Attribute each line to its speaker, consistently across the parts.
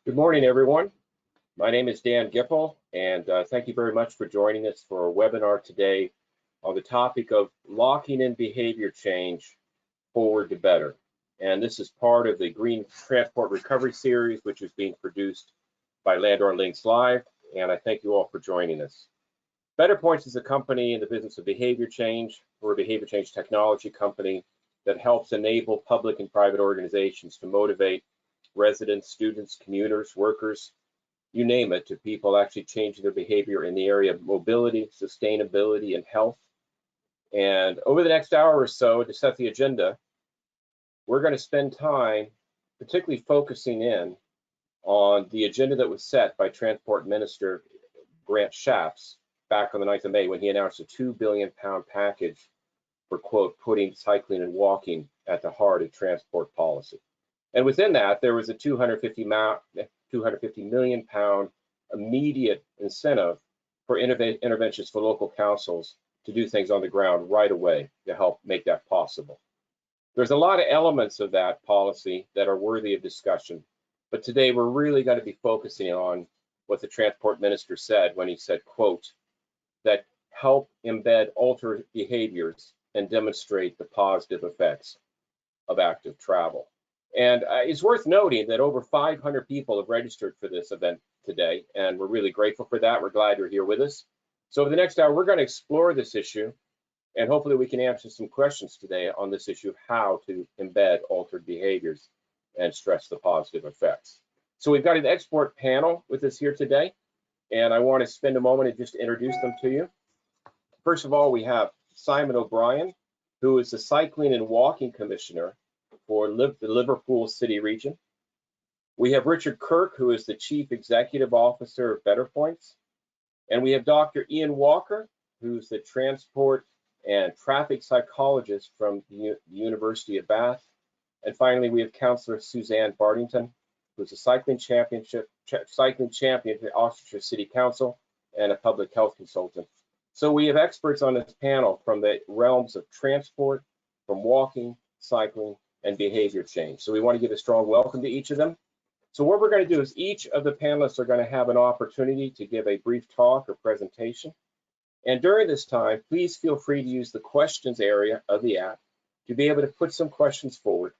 Speaker 1: Good morning, everyone. My name is Dan Gipple, and thank you very much for joining us for a webinar today on the topic of locking in behavior change forward to better. And this is part of the Green Transport Recovery Series, which is being produced by Landor Links Live, and I thank you all for joining us. BetterPoints is a company in the business of behavior change. We're a behavior change technology company that helps enable public and private organizations to motivate residents, students, commuters, workers, you name it, to people actually changing their behavior in the area of mobility, sustainability, and health. And over the next hour or so, to set the agenda, we're going to spend time particularly focusing in on the agenda that was set by Transport Minister Grant Shapps back on the 9th of May when he announced a £2 billion package for, quote, putting cycling and walking at the heart of transport policy. And within that, there was a £250 million immediate incentive for interventions for local councils to do things on the ground right away to help make that possible. There's a lot of elements of that policy that are worthy of discussion, but today we're really going to be focusing on what the Transport Minister said when he said, quote, that help embed altered behaviors and demonstrate the positive effects of active travel. And it's worth noting that over 500 people have registered for this event today, and we're really grateful for that. We're glad you're here with us. So over the next hour, we're going to explore this issue, and hopefully we can answer some questions today on this issue of how to embed altered behaviors and stress the positive effects. So we've got an expert panel with us here today, and I want to spend a moment and just introduce them to you. First of all, we have Simon O'Brien, who is the Cycling and Walking Commissioner for the Liverpool City region. We have Richard Kirk, who is the Chief Executive Officer of BetterPoints. And we have Dr. Ian Walker, who's the Transport and Traffic Psychologist from the University of Bath. And finally, we have Cllr Suzanne Bartington, who's a cycling champion at the Oxfordshire City Council and a public health consultant. So we have experts on this panel from the realms of transport, from walking, cycling, and behavior change. So we want to give a strong welcome to each of them. So what we're going to do is each of the panelists are going to have an opportunity to give a brief talk or presentation. And during this time, please feel free to use the questions area of the app to be able to put some questions forward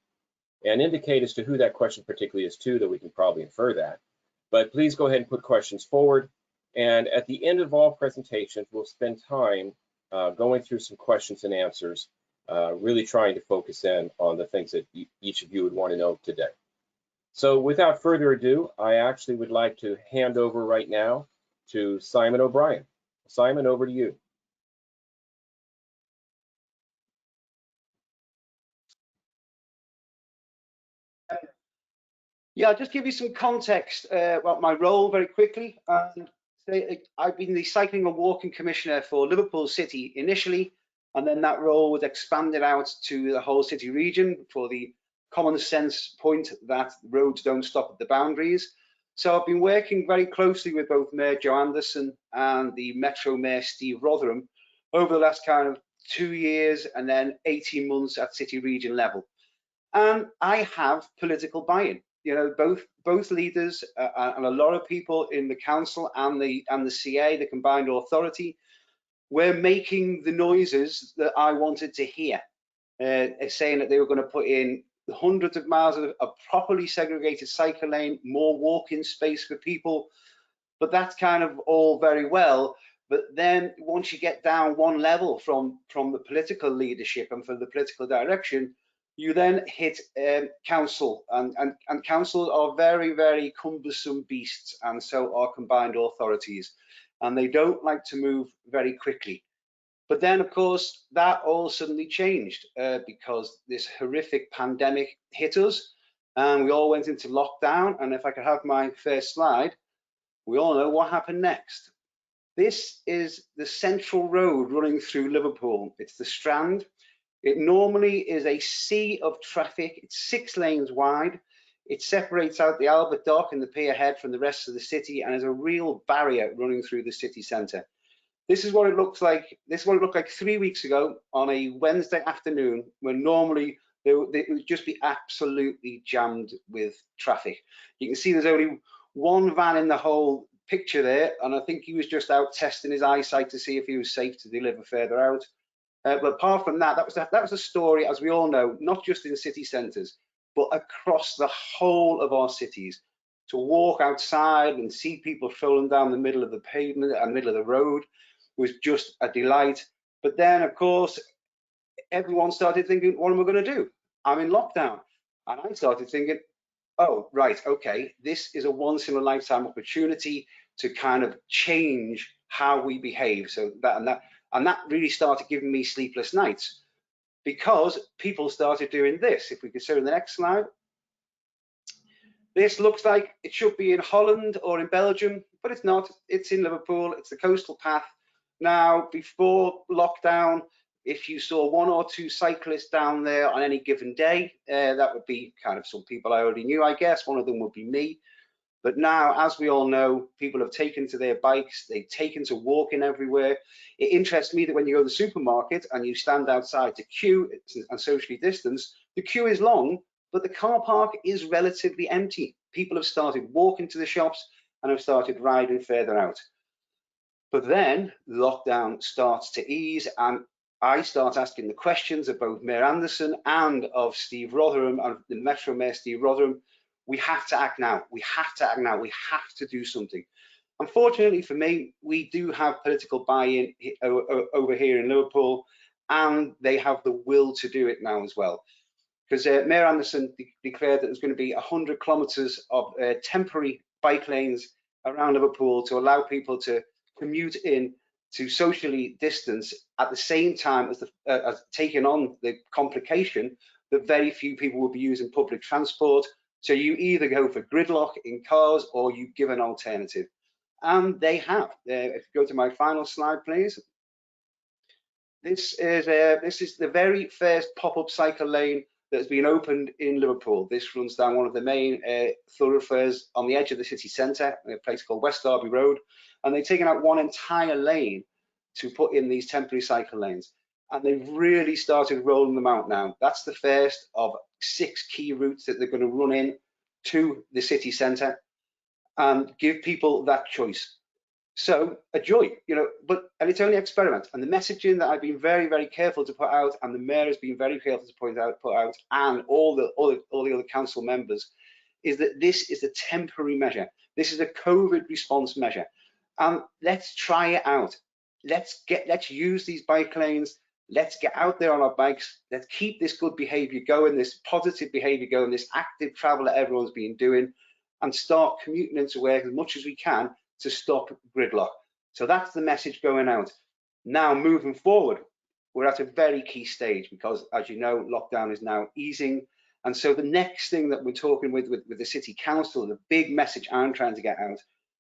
Speaker 1: and indicate as to who that question particularly is to, that we can probably infer that. But please go ahead and put questions forward. And at the end of all presentations, we'll spend time going through some questions and answers, really trying to focus in on the things that each of you would want to know today. So without further ado, I actually would like to hand over right now to Simon O'Brien. Simon, over to you.
Speaker 2: Yeah, I'll just give you some context about my role very quickly. I've been the Cycling and Walking Commissioner for Liverpool City initially, and then that role was expanded out to the whole city region for the common sense point that roads don't stop at the boundaries. So I've been working very closely with both Mayor Joe Anderson and the Metro Mayor Steve Rotherham over the last kind of 2 years and then 18 months at city region level. And I have political buy-in. You know, both leaders and a lot of people in the council and the CA, the combined authority, were making the noises that I wanted to hear, saying that they were going to put in hundreds of miles of a properly segregated cycle lane, more walking space for people. But that's kind of all very well. But then once you get down one level from the political leadership and from the political direction, you then hit council, and council are very, very cumbersome beasts, and so are combined authorities, and they don't like to move very quickly. But then, of course, that all suddenly changed because this horrific pandemic hit us, and we all went into lockdown. And if I could have my first slide, we all know what happened next. This is the central road running through Liverpool. It's the Strand. It normally is a sea of traffic. It's 6 lanes wide. It separates out the Albert Dock and the pier head from the rest of the city, and is a real barrier running through the city centre. This is what it looks like. This is what it looked like 3 weeks ago on a Wednesday afternoon, when normally it would just be absolutely jammed with traffic. You can see there's only one van in the whole picture there, and I think he was just out testing his eyesight to see if he was safe to deliver further out. But apart from that, that was a story, as we all know, not just in city centres, but across the whole of our cities. To walk outside and see people strolling down the middle of the pavement and middle of the road was just a delight. But then, of course, everyone started thinking, what am I going to do? I'm in lockdown. And I started thinking, oh, right, okay, this is a once in a lifetime opportunity to kind of change how we behave. So that really started giving me sleepless nights, because people started doing this. If we could show the next slide. This looks like it should be in Holland or in Belgium, but it's not. It's in Liverpool. It's the coastal path. Now, before lockdown, if you saw one or two cyclists down there on any given day, that would be kind of some people I already knew, I guess. One of them would be me. But now, as we all know, people have taken to their bikes. They've taken to walking everywhere. It interests me that when you go to the supermarket and you stand outside to queue and socially distance, the queue is long, but the car park is relatively empty. People have started walking to the shops and have started riding further out. But then lockdown starts to ease, and I start asking the questions of both Mayor Anderson and of Steve Rotherham, and the Metro Mayor Steve Rotherham. We have to act now. We have to act now. We have to do something. Unfortunately for me, we do have political buy-in over here in Liverpool, and they have the will to do it now as well. Because Mayor Anderson declared that there's going to be 100 kilometres of temporary bike lanes around Liverpool to allow people to commute in to socially distance, at the same time as taking on the complication that very few people will be using public transport. So you either go for gridlock in cars or you give an alternative. And they have. If you go to my final slide, please. This is the very first pop-up cycle lane that has been opened in Liverpool. This runs down one of the main thoroughfares on the edge of the city centre, a place called West Derby Road. And they've taken out one entire lane to put in these temporary cycle lanes. And they've really started rolling them out now. That's the first of 6 key routes that they're going to run in to the city centre and give people that choice. So a joy, and it's only experiment. And the messaging that I've been very, very careful to put out, and the mayor has been very careful to put out, and all the other council members, is that this is a temporary measure. This is a COVID response measure, and let's try it out. Let's use these bike lanes. Let's get out there on our bikes. Let's keep this good behaviour going, this positive behaviour going, this active travel that everyone's been doing, and start commuting into work as much as we can to stop gridlock. So that's the message going out. Now, moving forward, we're at a very key stage because, as you know, lockdown is now easing. And so the next thing that we're talking with the City Council, the big message I'm trying to get out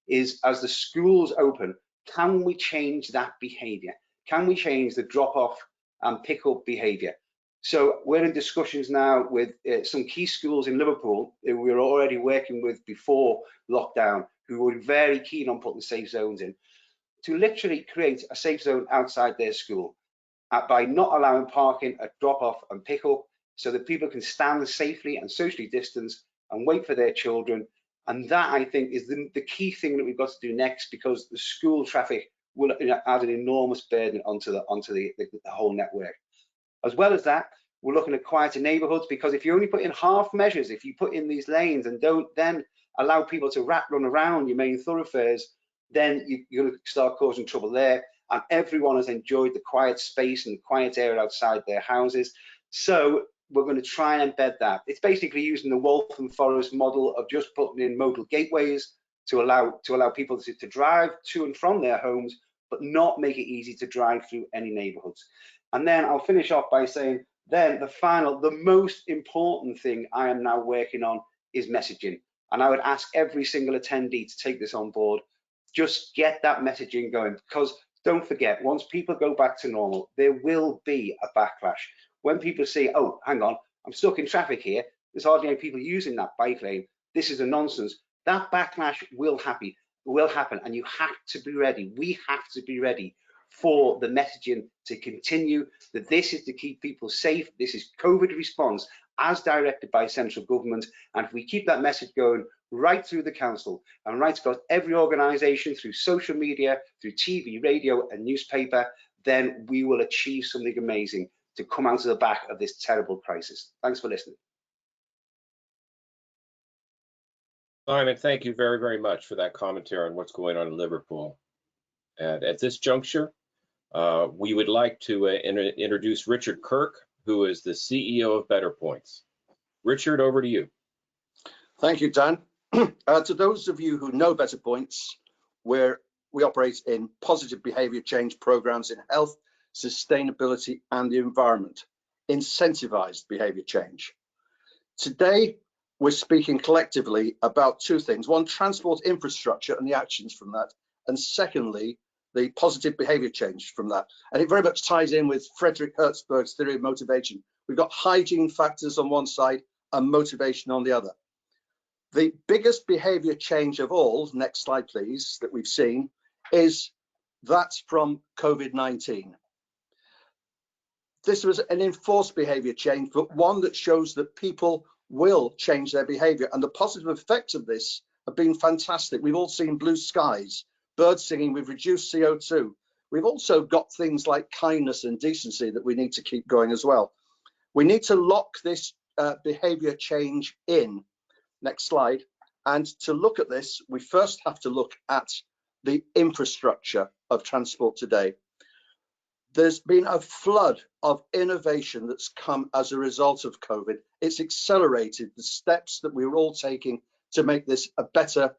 Speaker 2: is, as the schools open, can we change that behaviour? Can we change the drop-off and pick-up behaviour? So we're in discussions now with some key schools in Liverpool who we were already working with before lockdown, who were very keen on putting safe zones in, to literally create a safe zone outside their school by not allowing parking at drop-off and pick-up, so that people can stand safely and socially distance and wait for their children. And that, I think, is the key thing that we've got to do next, because the school traffic will add an enormous burden onto the whole network. As well as that, we're looking at quieter neighbourhoods, because if you only put in half measures, if you put in these lanes and don't then allow people to run around your main thoroughfares, then you're going to start causing trouble there. And everyone has enjoyed the quiet space and the quiet air outside their houses. So we're going to try and embed that. It's basically using the Waltham Forest model of just putting in modal gateways to allow people to drive to and from their homes, but not make it easy to drive through any neighbourhoods. And then I'll finish off by saying, then the most important thing I am now working on is messaging. And I would ask every single attendee to take this on board. Just get that messaging going, because don't forget, once people go back to normal, there will be a backlash. When people say, oh, hang on, I'm stuck in traffic here, there's hardly any people using that bike lane, this is a nonsense, that backlash will happen, and you have to be ready. We have to be ready for the messaging to continue, that this is to keep people safe, this is COVID response as directed by central government. And if we keep that message going right through the council and right across every organisation, through social media, through TV, radio and newspaper, then we will achieve something amazing to come out of the back of this terrible crisis. Thanks for listening.
Speaker 1: Simon, thank you very, very much for that commentary on what's going on in Liverpool. And at this juncture, we would like to introduce Richard Kirk, who is the CEO of BetterPoints. Richard, over to you.
Speaker 3: Thank you, Dan. To those of you who know BetterPoints, we operate in positive behaviour change programs in health, sustainability and the environment, incentivised behaviour change. Today, we're speaking collectively about two things. One, transport infrastructure and the actions from that. And secondly, the positive behaviour change from that. And it very much ties in with Frederick Hertzberg's theory of motivation. We've got hygiene factors on one side and motivation on the other. The biggest behaviour change of all, next slide please, that we've seen is that from COVID-19. This was an enforced behaviour change, but one that shows that people will change their behaviour, and the positive effects of this have been fantastic. We've all seen blue skies, birds singing, we've reduced CO2. We've also got things like kindness and decency that we need to keep going as well. We need to lock this behaviour change in. Next slide. And to look at this, we first have to look at the infrastructure of transport today. There's been a flood of innovation that's come as a result of COVID. It's accelerated the steps that we were all taking to make this a better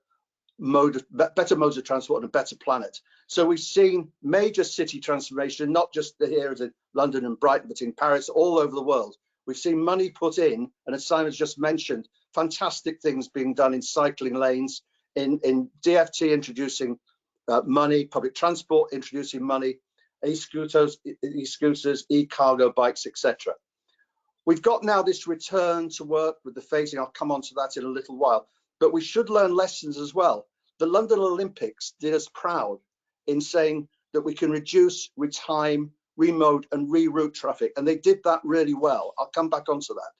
Speaker 3: modes of transport and a better planet. So we've seen major city transformation, not just here in London and Brighton, but in Paris, all over the world. We've seen money put in, and as Simon's just mentioned, fantastic things being done in cycling lanes, in DFT introducing money, public transport introducing money, e-scooters, e-cargo bikes, etc. We've got now this return to work with the phasing. I'll come on to that in a little while, but we should learn lessons as well. The London Olympics did us proud in saying that we can reduce, retime, remote and reroute traffic, and they did that really well. I'll come back onto that.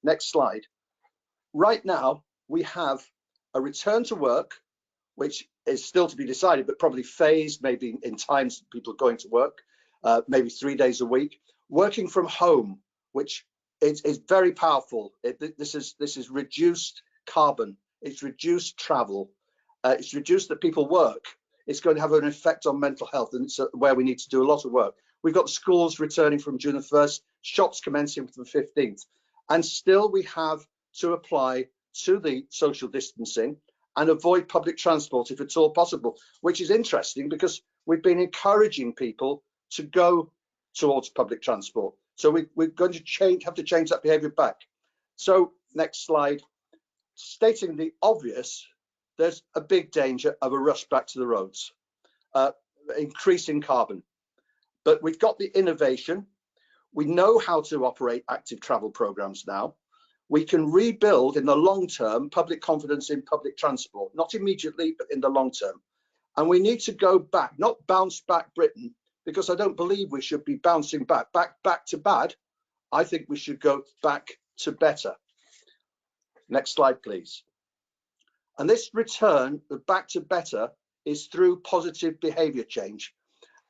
Speaker 3: Next slide. Right now, we have a return to work, which is still to be decided, but probably phased, maybe in times people are going to work, maybe 3 days a week. Working from home, which is very powerful. This is reduced carbon, it's reduced travel, it's reduced that people work. It's going to have an effect on mental health, and it's where we need to do a lot of work. We've got schools returning from June the 1st, shops commencing from the 15th, and still we have to apply to the social distancing and avoid public transport if at all possible, which is interesting because we've been encouraging people to go towards public transport. So we're going to have to change that behaviour back. So next slide. Stating the obvious, there's a big danger of a rush back to the roads, increasing carbon. But we've got the innovation. We know how to operate active travel programs now. We can rebuild in the long term public confidence in public transport, not immediately, but in the long term. And we need to go back, not bounce back Britain, because I don't believe we should be bouncing back to bad. I think we should go back to better. Next slide, please. And this return back to better is through positive behaviour change.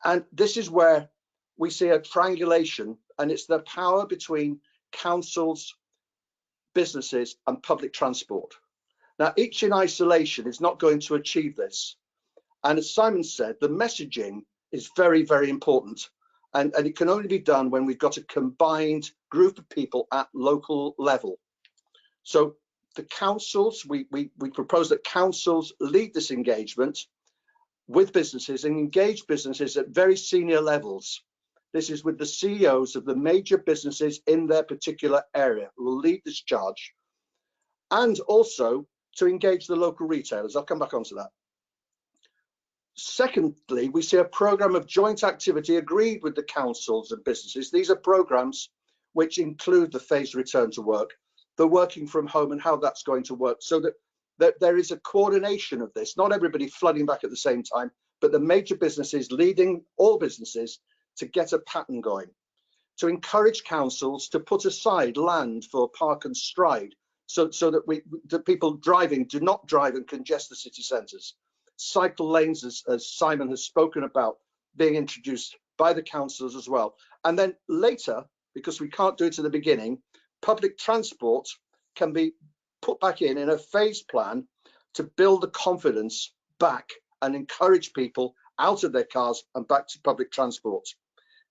Speaker 3: And this is where we see a triangulation, and it's the power between councils, businesses and public transport. Now, each in isolation is not going to achieve this. And as Simon said, the messaging is very, very important. And it can only be done when we've got a combined group of people at local level. So the councils, we propose that councils lead this engagement with businesses and engage businesses at very senior levels. This is with the CEOs of the major businesses in their particular area who will lead this charge, and also to engage the local retailers. I'll come back onto that. Secondly, we see a programme of joint activity agreed with the councils and businesses. These are programmes which include the phased return to work, the working from home and how that's going to work, so that there is a coordination of this, not everybody flooding back at the same time, but the major businesses leading all businesses to get a pattern going, to encourage councils to put aside land for park and stride, so that people driving do not drive and congest the city centres. Cycle lanes, as Simon has spoken about, being introduced by the councillors as well. And then later, because we can't do it at the beginning, public transport can be put back in a phased plan to build the confidence back and encourage people out of their cars and back to public transport.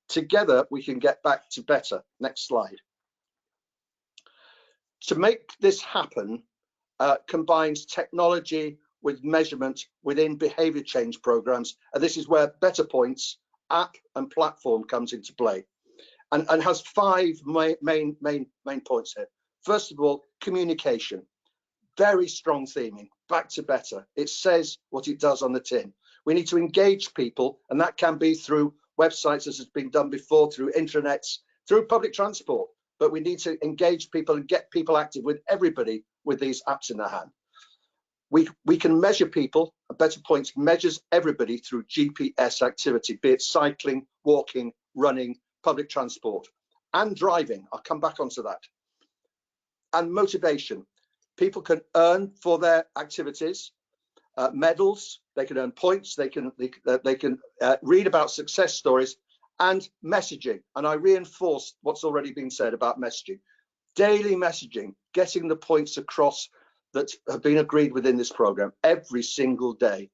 Speaker 3: Together, we can get back to better. Next slide. To make this happen, combines technology with measurement within behaviour change programs, and this is where BetterPoints app and platform comes into play, and has 5 main points here. First of all, communication. Very strong theming, back to better. It says what it does on the tin. We need to engage people, and that can be through websites, as has been done before, through intranets, through public transport. But we need to engage people and get people active with everybody with these apps in their hand. We can measure people. BetterPoints measures everybody through GPS activity, be it cycling, walking, running, public transport, and driving. I'll come back onto that. And motivation. People can earn for their activities, medals. They can earn points. They can read about success stories and messaging. And I reinforce what's already been said about messaging. Daily messaging, getting the points across that have been agreed within this program every single day,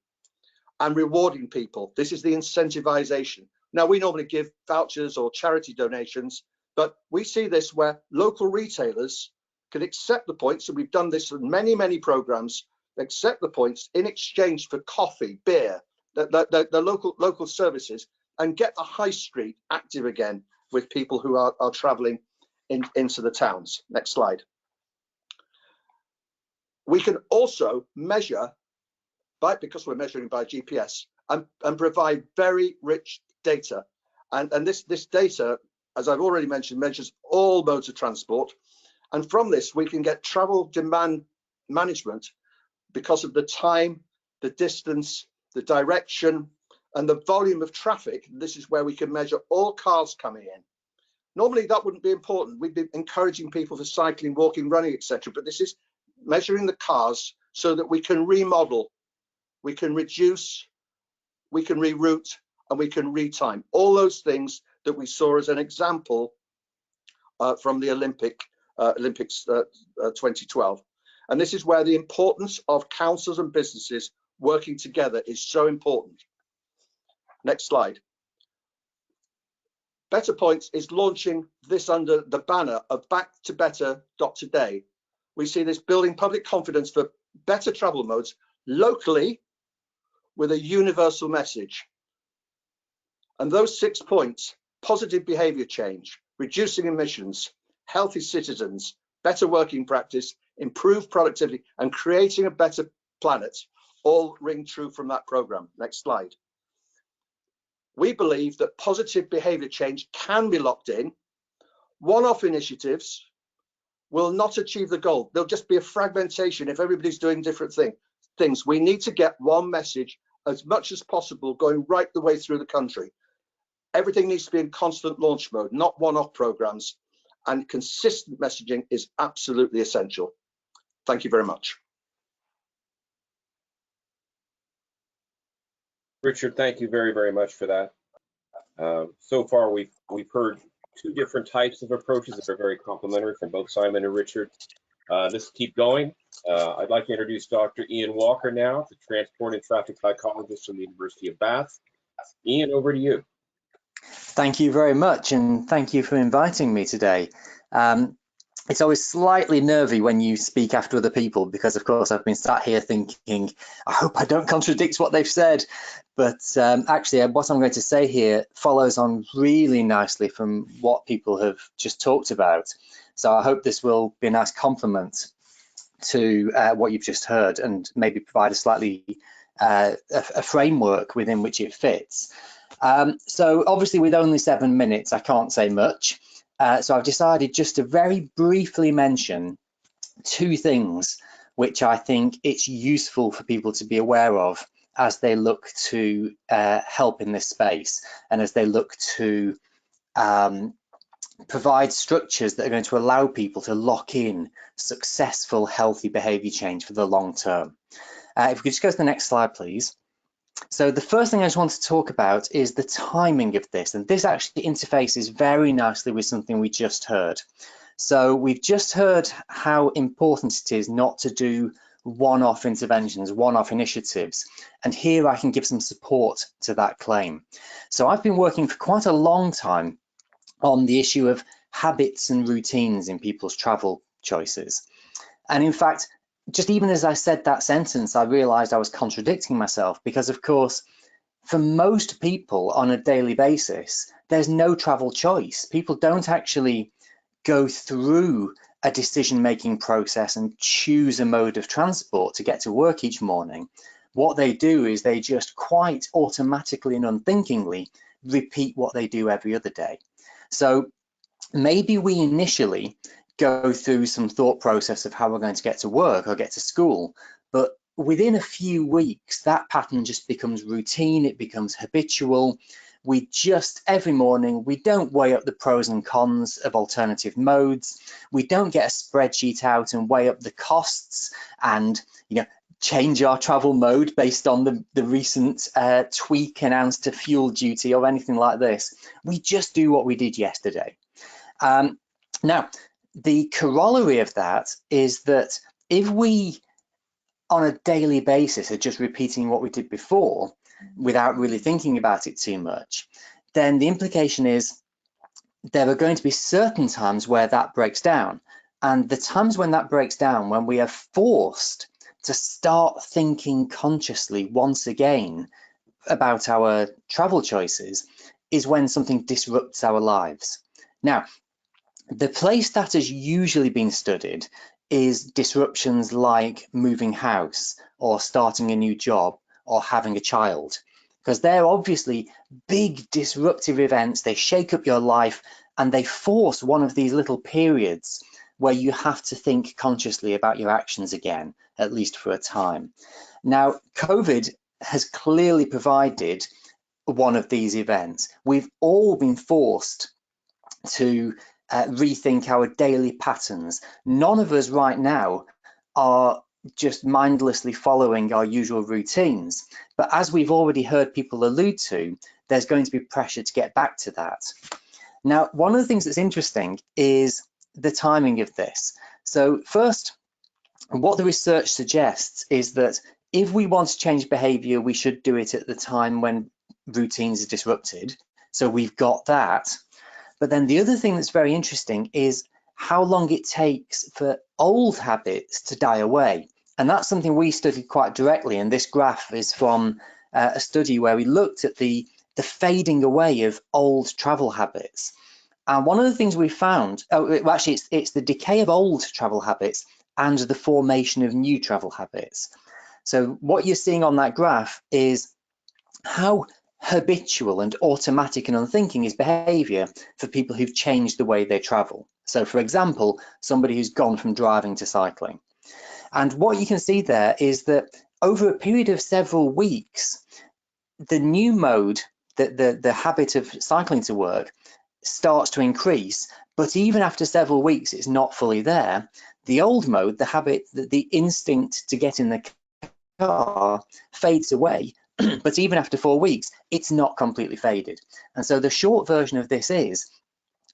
Speaker 3: and rewarding people. This is the incentivization. Now, we normally give vouchers or charity donations, but we see this where local retailers can accept the points, and we've done this in many programs, accept the points in exchange for coffee, beer, the local services, and get the high street active again with people who are traveling into the towns. Next slide. We can also measure, because we're measuring by GPS, and provide very rich data. And this data, as I've already mentioned, measures all modes of transport. And from this, we can get travel demand management because of the time, the distance, the direction, and the volume of traffic. This is where we can measure all cars coming in. Normally, that wouldn't be important. We'd be encouraging people for cycling, walking, running, etc. But this is measuring the cars so that we can remodel, we can reduce, we can reroute, and we can retime. All those things that we saw as an example from the Olympics 2012. And this is where the importance of councils and businesses working together is so important. Next slide. BetterPoints is launching this under the banner of back-to-better.today. We see this building public confidence for better travel modes locally with a universal message. And those 6 points: positive behaviour change, reducing emissions, healthy citizens, better working practice, improved productivity, and creating a better planet, all ring true from that programme. Next slide. We believe that positive behaviour change can be locked in. One-off initiatives will not achieve the goal. There'll just be a fragmentation if everybody's doing different things. We need to get one message as much as possible going right the way through the country. Everything needs to be in constant launch mode, not one-off programs, and consistent messaging is absolutely essential. Thank you very much.
Speaker 1: Richard, thank you very much for that. So far, we've heard 2 different types of approaches that are very complementary from both Simon and Richard. Let's keep going. I'd like to introduce Dr. Ian Walker now, the transport and traffic psychologist from the University of Bath. Ian, over to you.
Speaker 4: Thank you very much, and thank you for inviting me today. It's always slightly nervy when you speak after other people because, of course, I've been sat here thinking, I hope I don't contradict what they've said. But actually, what I'm going to say here follows on really nicely from what people have just talked about. So I hope this will be a nice complement to what you've just heard and maybe provide a slightly a framework within which it fits. So obviously, with only 7 minutes, I can't say much. So I've decided just to very briefly mention 2 things which I think it's useful for people to be aware of as they look to help in this space and as they look to provide structures that are going to allow people to lock in successful, healthy behaviour change for the long term. If we could just go to the next slide, please. So the first thing I just want to talk about is the timing of this, and this actually interfaces very nicely with something we just heard. So we've just heard how important it is not to do one-off interventions, one-off initiatives, and here I can give some support to that claim. So I've been working for quite a long time on the issue of habits and routines in people's travel choices. And in fact, just even as I said that sentence, I realized I was contradicting myself, because of course, for most people on a daily basis, there's no travel choice. People don't actually go through a decision-making process and choose a mode of transport to get to work each morning. What they do is they just quite automatically and unthinkingly repeat what they do every other day. So maybe we initially go through some thought process of how we're going to get to work or get to school, but within a few weeks, that pattern just becomes routine, it becomes habitual. We just, every morning, we don't weigh up the pros and cons of alternative modes. We don't get a spreadsheet out and weigh up the costs and, change our travel mode based on the recent tweak announced to fuel duty or anything like this. We just do what we did yesterday. Now, the corollary of that is that if we, on a daily basis, are just repeating what we did before without really thinking about it too much, then the implication is there are going to be certain times where that breaks down. And the times when that breaks down, when we are forced to start thinking consciously once again about our travel choices, is when something disrupts our lives. Now, the place that has usually been studied is disruptions like moving house or starting a new job or having a child, because they're obviously big disruptive events. They shake up your life and they force one of these little periods where you have to think consciously about your actions again, at least for a time. Now, COVID has clearly provided one of these events. We've all been forced to rethink our daily patterns. None of us right now are just mindlessly following our usual routines. But as we've already heard people allude to, there's going to be pressure to get back to that. Now, one of the things that's interesting is the timing of this. So first, what the research suggests is that if we want to change behavior, we should do it at the time when routines are disrupted. So we've got that. But then the other thing that's very interesting is how long it takes for old habits to die away. And that's something we studied quite directly. And this graph is from a study where we looked at the fading away of old travel habits. And one of the things we found, it's the decay of old travel habits and the formation of new travel habits. So what you're seeing on that graph is how habitual and automatic and unthinking is behavior for people who've changed the way they travel. So for example, somebody who's gone from driving to cycling. And what you can see there is that over a period of several weeks, the new mode, the habit of cycling to work, starts to increase, but even after several weeks, it's not fully there. The old mode, the habit, the instinct to get in the car fades away, but even after 4 weeks, it's not completely faded. And so the short version of this is,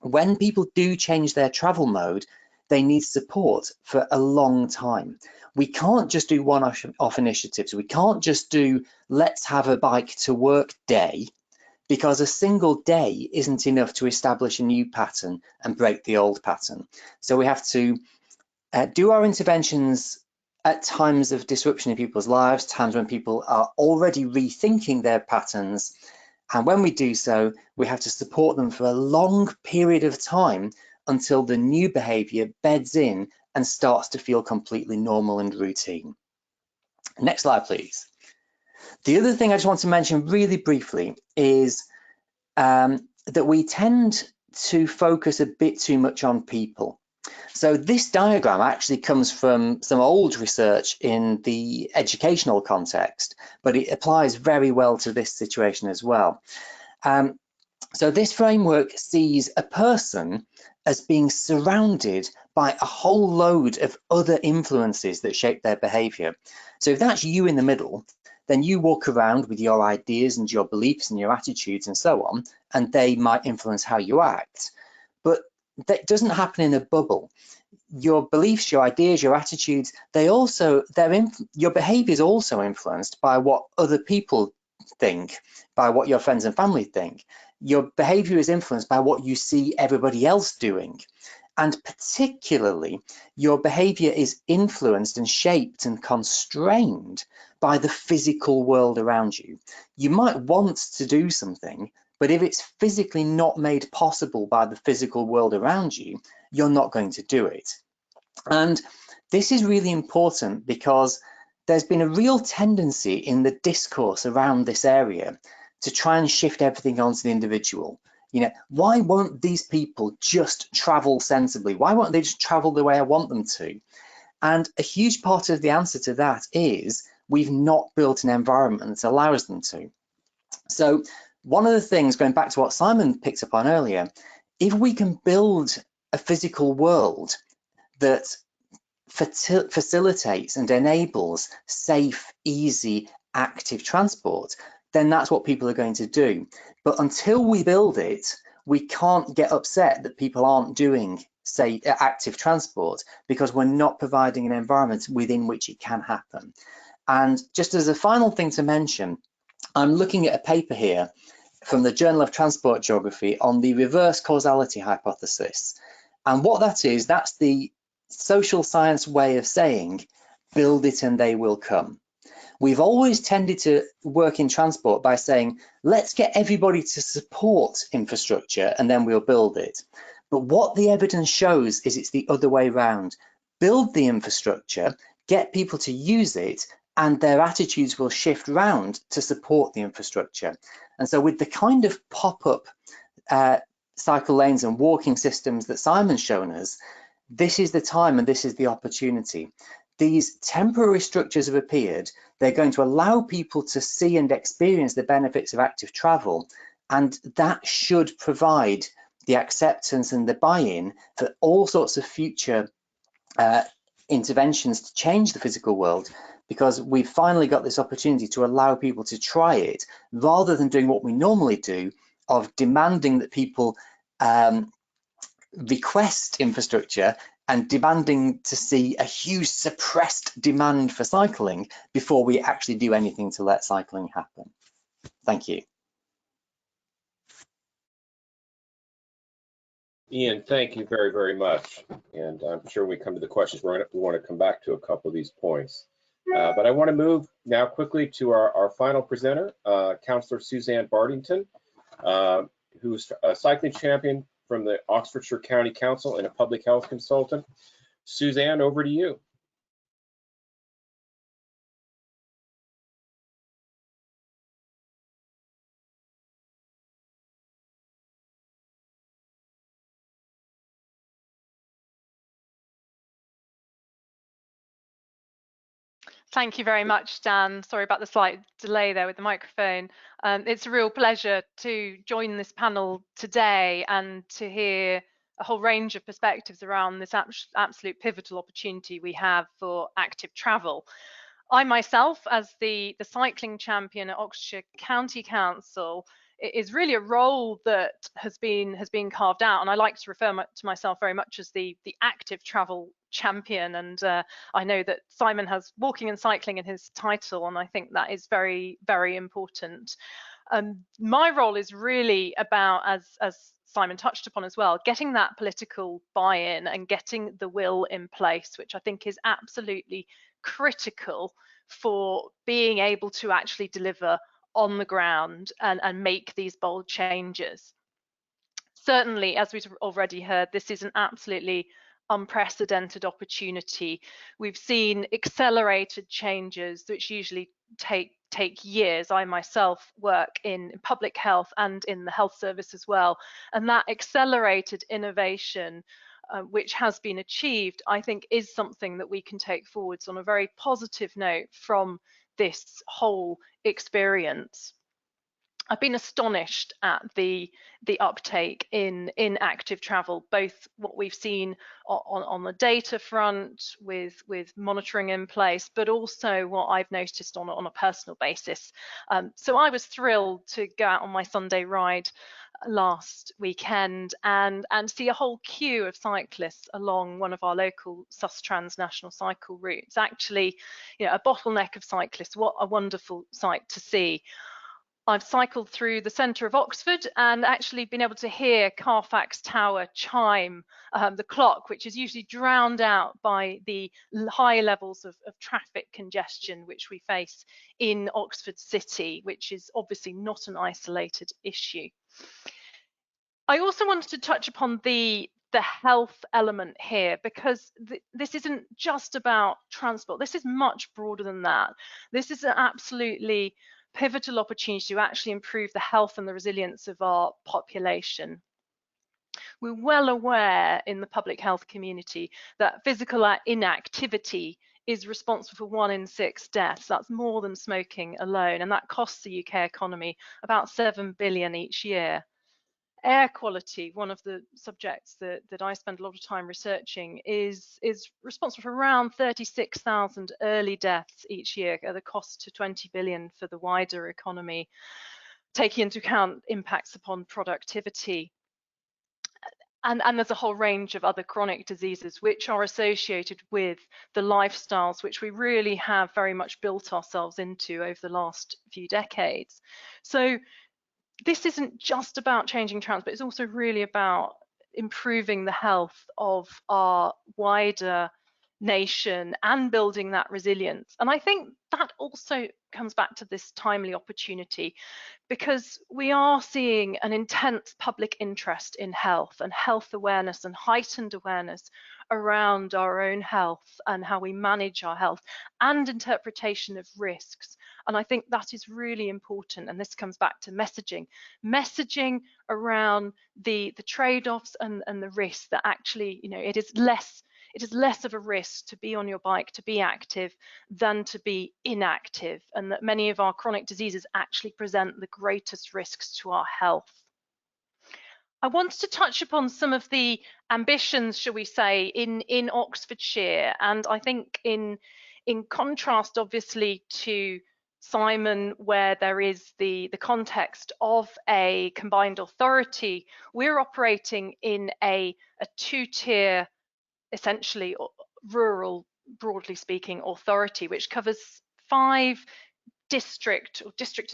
Speaker 4: when people do change their travel mode, they need support for a long time. We can't just do one-off initiatives. We can't just do, let's have a bike to work day, because a single day isn't enough to establish a new pattern and break the old pattern. So we have to do our interventions at times of disruption in people's lives, times when people are already rethinking their patterns. And when we do so, we have to support them for a long period of time until the new behavior beds in and starts to feel completely normal and routine. Next slide, please. The other thing I just want to mention really briefly is that we tend to focus a bit too much on people. So this diagram actually comes from some old research in the educational context, but it applies very well to this situation as well. So this framework sees a person as being surrounded by a whole load of other influences that shape their behaviour. So if that's you in the middle, then you walk around with your ideas and your beliefs and your attitudes and so on, and they might influence how you act. But that doesn't happen in a bubble. Your beliefs, your ideas, your attitudes, your behaviour is also influenced by what other people think, by what your friends and family think. Your behaviour is influenced by what you see everybody else doing. And particularly, your behaviour is influenced and shaped and constrained by the physical world around you. You might want to do something, but if it's physically not made possible by the physical world around you, you're not going to do it. And this is really important because there's been a real tendency in the discourse around this area to try and shift everything onto the individual. You know, why won't these people just travel sensibly? Why won't they just travel the way I want them to? And a huge part of the answer to that is we've not built an environment that allows them to. So one of the things, going back to what Simon picked up on earlier, if we can build a physical world that facilitates and enables safe, easy, active transport, then that's what people are going to do. But until we build it, we can't get upset that people aren't doing, say, active transport, because we're not providing an environment within which it can happen. And just as a final thing to mention, I'm looking at a paper here from the Journal of Transport Geography on the reverse causality hypothesis. And what that is, that's the social science way of saying, build it and they will come. We've always tended to work in transport by saying, let's get everybody to support infrastructure and then we'll build it. But what the evidence shows is it's the other way around. Build the infrastructure, get people to use it, and their attitudes will shift round to support the infrastructure. And so with the kind of pop-up cycle lanes and walking systems that Simon's shown us, this is the time and this is the opportunity. These temporary structures have appeared. They're going to allow people to see and experience the benefits of active travel, and that should provide the acceptance and the buy-in for all sorts of future interventions to change the physical world, because we've finally got this opportunity to allow people to try it, rather than doing what we normally do of demanding that people request infrastructure and demanding to see a huge suppressed demand for cycling before we actually do anything to let cycling happen. Thank you.
Speaker 1: Ian, thank you very, very much. And I'm sure when we come to the questions, we want to come back to a couple of these points. But I want to move now quickly to our final presenter, Cllr Suzanne Bartington, who's a cycling champion from the Oxfordshire County Council and a public health consultant. Suzanne, over to you.
Speaker 5: Thank you very much, Dan. Sorry about the slight delay there with the microphone. It's a real pleasure to join this panel today and to hear a whole range of perspectives around this absolute pivotal opportunity we have for active travel. I myself, as the cycling champion at Oxfordshire County Council, it is really a role that has been carved out, and I like to refer to myself very much as the active travel champion. And I know that Simon has walking and cycling in his title, and I think that is very, very important. My role is really about, as Simon touched upon as well, getting that political buy-in and getting the will in place, which I think is absolutely critical for being able to actually deliver on the ground and make these bold changes. Certainly, as we've already heard, this is an absolutely unprecedented opportunity. We've seen accelerated changes which usually take years. I myself work in public health and in the health service as well, and that accelerated innovation which has been achieved, I think, is something that we can take forwards on a very positive note from this whole experience. I've been astonished at the uptake in active travel, both what we've seen on the data front with monitoring in place, but also what I've noticed on a personal basis. So I was thrilled to go out on my Sunday ride last weekend and see a whole queue of cyclists along one of our local Sustrans national cycle routes. Actually, you know, a bottleneck of cyclists. What a wonderful sight to see. I've cycled through the centre of Oxford and actually been able to hear Carfax Tower chime the clock, which is usually drowned out by the high levels of traffic congestion which we face in Oxford City, which is obviously not an isolated issue. I also wanted to touch upon the health element here, because this isn't just about transport. This is much broader than that. This is an absolutely pivotal opportunity to actually improve the health and the resilience of our population. We're well aware in the public health community that physical inactivity is responsible for 1 in 6 deaths. That's more than smoking alone, and that costs the UK economy about 7 billion each year. Air quality, one of the subjects that I spend a lot of time researching, is responsible for around 36,000 early deaths each year at a cost to 20 billion for the wider economy, taking into account impacts upon productivity. And there's a whole range of other chronic diseases which are associated with the lifestyles which we really have very much built ourselves into over the last few decades. So this isn't just about changing transport, it's also really about improving the health of our wider nation and building that resilience. And I think that also comes back to this timely opportunity, because we are seeing an intense public interest in health and health awareness and heightened awareness around our own health and how we manage our health and interpretation of risks. And I think that is really important. And this comes back to messaging around the trade-offs and the risks, that actually, you know, it is less of a risk to be on your bike, to be active, than to be inactive, and that many of our chronic diseases actually present the greatest risks to our health. I wanted to touch upon some of the ambitions, shall we say, in Oxfordshire, and I think in contrast, obviously, to Simon, where there is the context of a combined authority, we're operating in a two-tier, essentially rural, broadly speaking, authority, which covers 5 district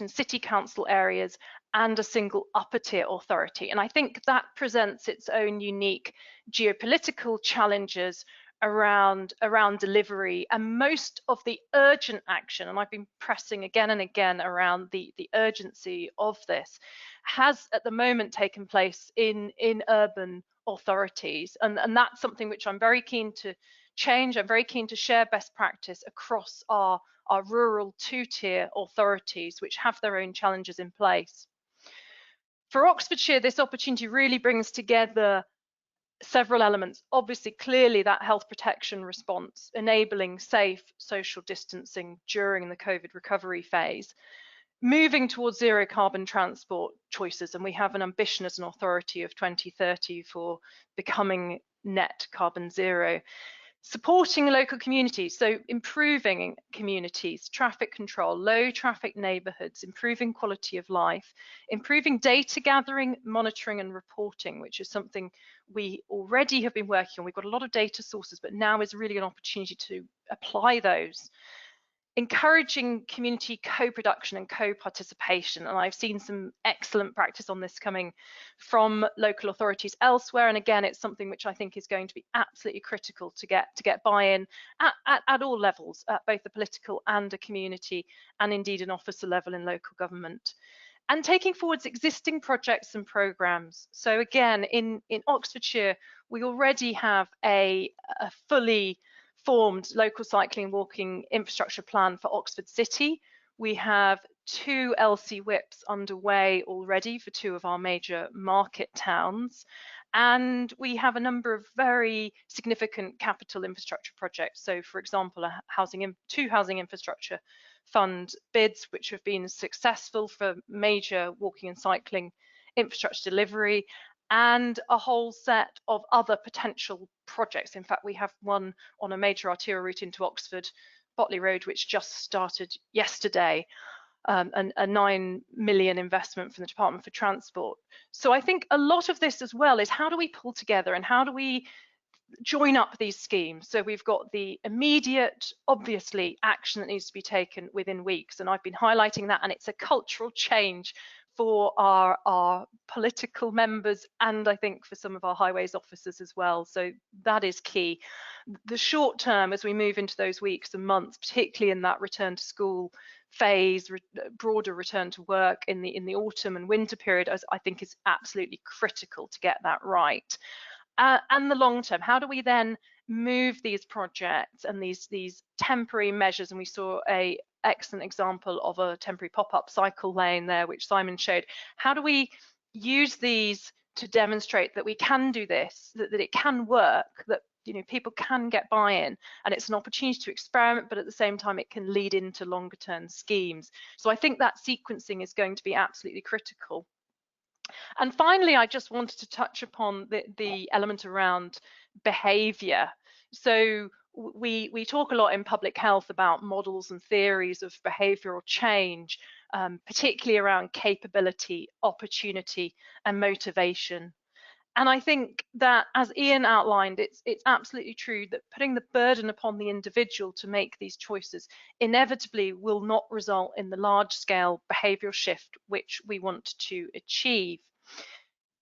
Speaker 5: and city council areas and a single upper tier authority. And I think that presents its own unique geopolitical challenges around delivery, and most of the urgent action, and I've been pressing again and again around the urgency of this, has at the moment taken place in urban authorities, and that's something which I'm very keen to change. I'm very keen to share best practice across our rural 2-tier authorities, which have their own challenges in place. For Oxfordshire, this opportunity really brings together several elements. Obviously, clearly that health protection response, enabling safe social distancing during the COVID recovery phase, moving towards zero carbon transport choices, and we have an ambition as an authority of 2030 for becoming net carbon zero. Supporting local communities, so improving communities, traffic control, low traffic neighbourhoods, improving quality of life, improving data gathering, monitoring and reporting, which is something we already have been working on. We've got a lot of data sources, but now is really an opportunity to apply those. Encouraging community co-production and co-participation, and I've seen some excellent practice on this coming from local authorities elsewhere, and again it's something which I think is going to be absolutely critical to get buy-in at all levels, at both the political and a community and indeed an officer level in local government. And taking forwards existing projects and programmes. So again, in Oxfordshire, we already have a fully formed local cycling and walking infrastructure plan for Oxford City. We have 2 LC whips underway already for 2 of our major market towns. And we have a number of very significant capital infrastructure projects. So for example, 2 housing infrastructure fund bids, which have been successful for major walking and cycling infrastructure delivery, and a whole set of other potential projects. In fact, we have one on a major arterial route into Oxford, Botley Road, which just started yesterday, and a 9 million investment from the Department for Transport. So I think a lot of this as well is how do we pull together and how do we join up these schemes? So we've got the immediate, obviously, action that needs to be taken within weeks, and I've been highlighting that, and it's a cultural change for our political members, and I think for some of our highways officers as well. So that is key. The short term, as we move into those weeks and months, particularly in that return to school phase, broader return to work in the autumn and winter period, as I think is absolutely critical to get that right. And the long term, how do we then move these projects and these temporary measures? And we saw a excellent example of a temporary pop-up cycle lane there, which Simon showed. How do we use these to demonstrate that we can do this, that it can work, that people can get buy-in, and it's an opportunity to experiment, but at the same time it can lead into longer term schemes. So I think that sequencing is going to be absolutely critical. And finally, I just wanted to touch upon the element around behaviour. So we talk a lot in public health about models and theories of behavioural change, particularly around capability, opportunity and motivation. And I think that, as Ian outlined, it's absolutely true that putting the burden upon the individual to make these choices inevitably will not result in the large-scale behavioural shift which we want to achieve.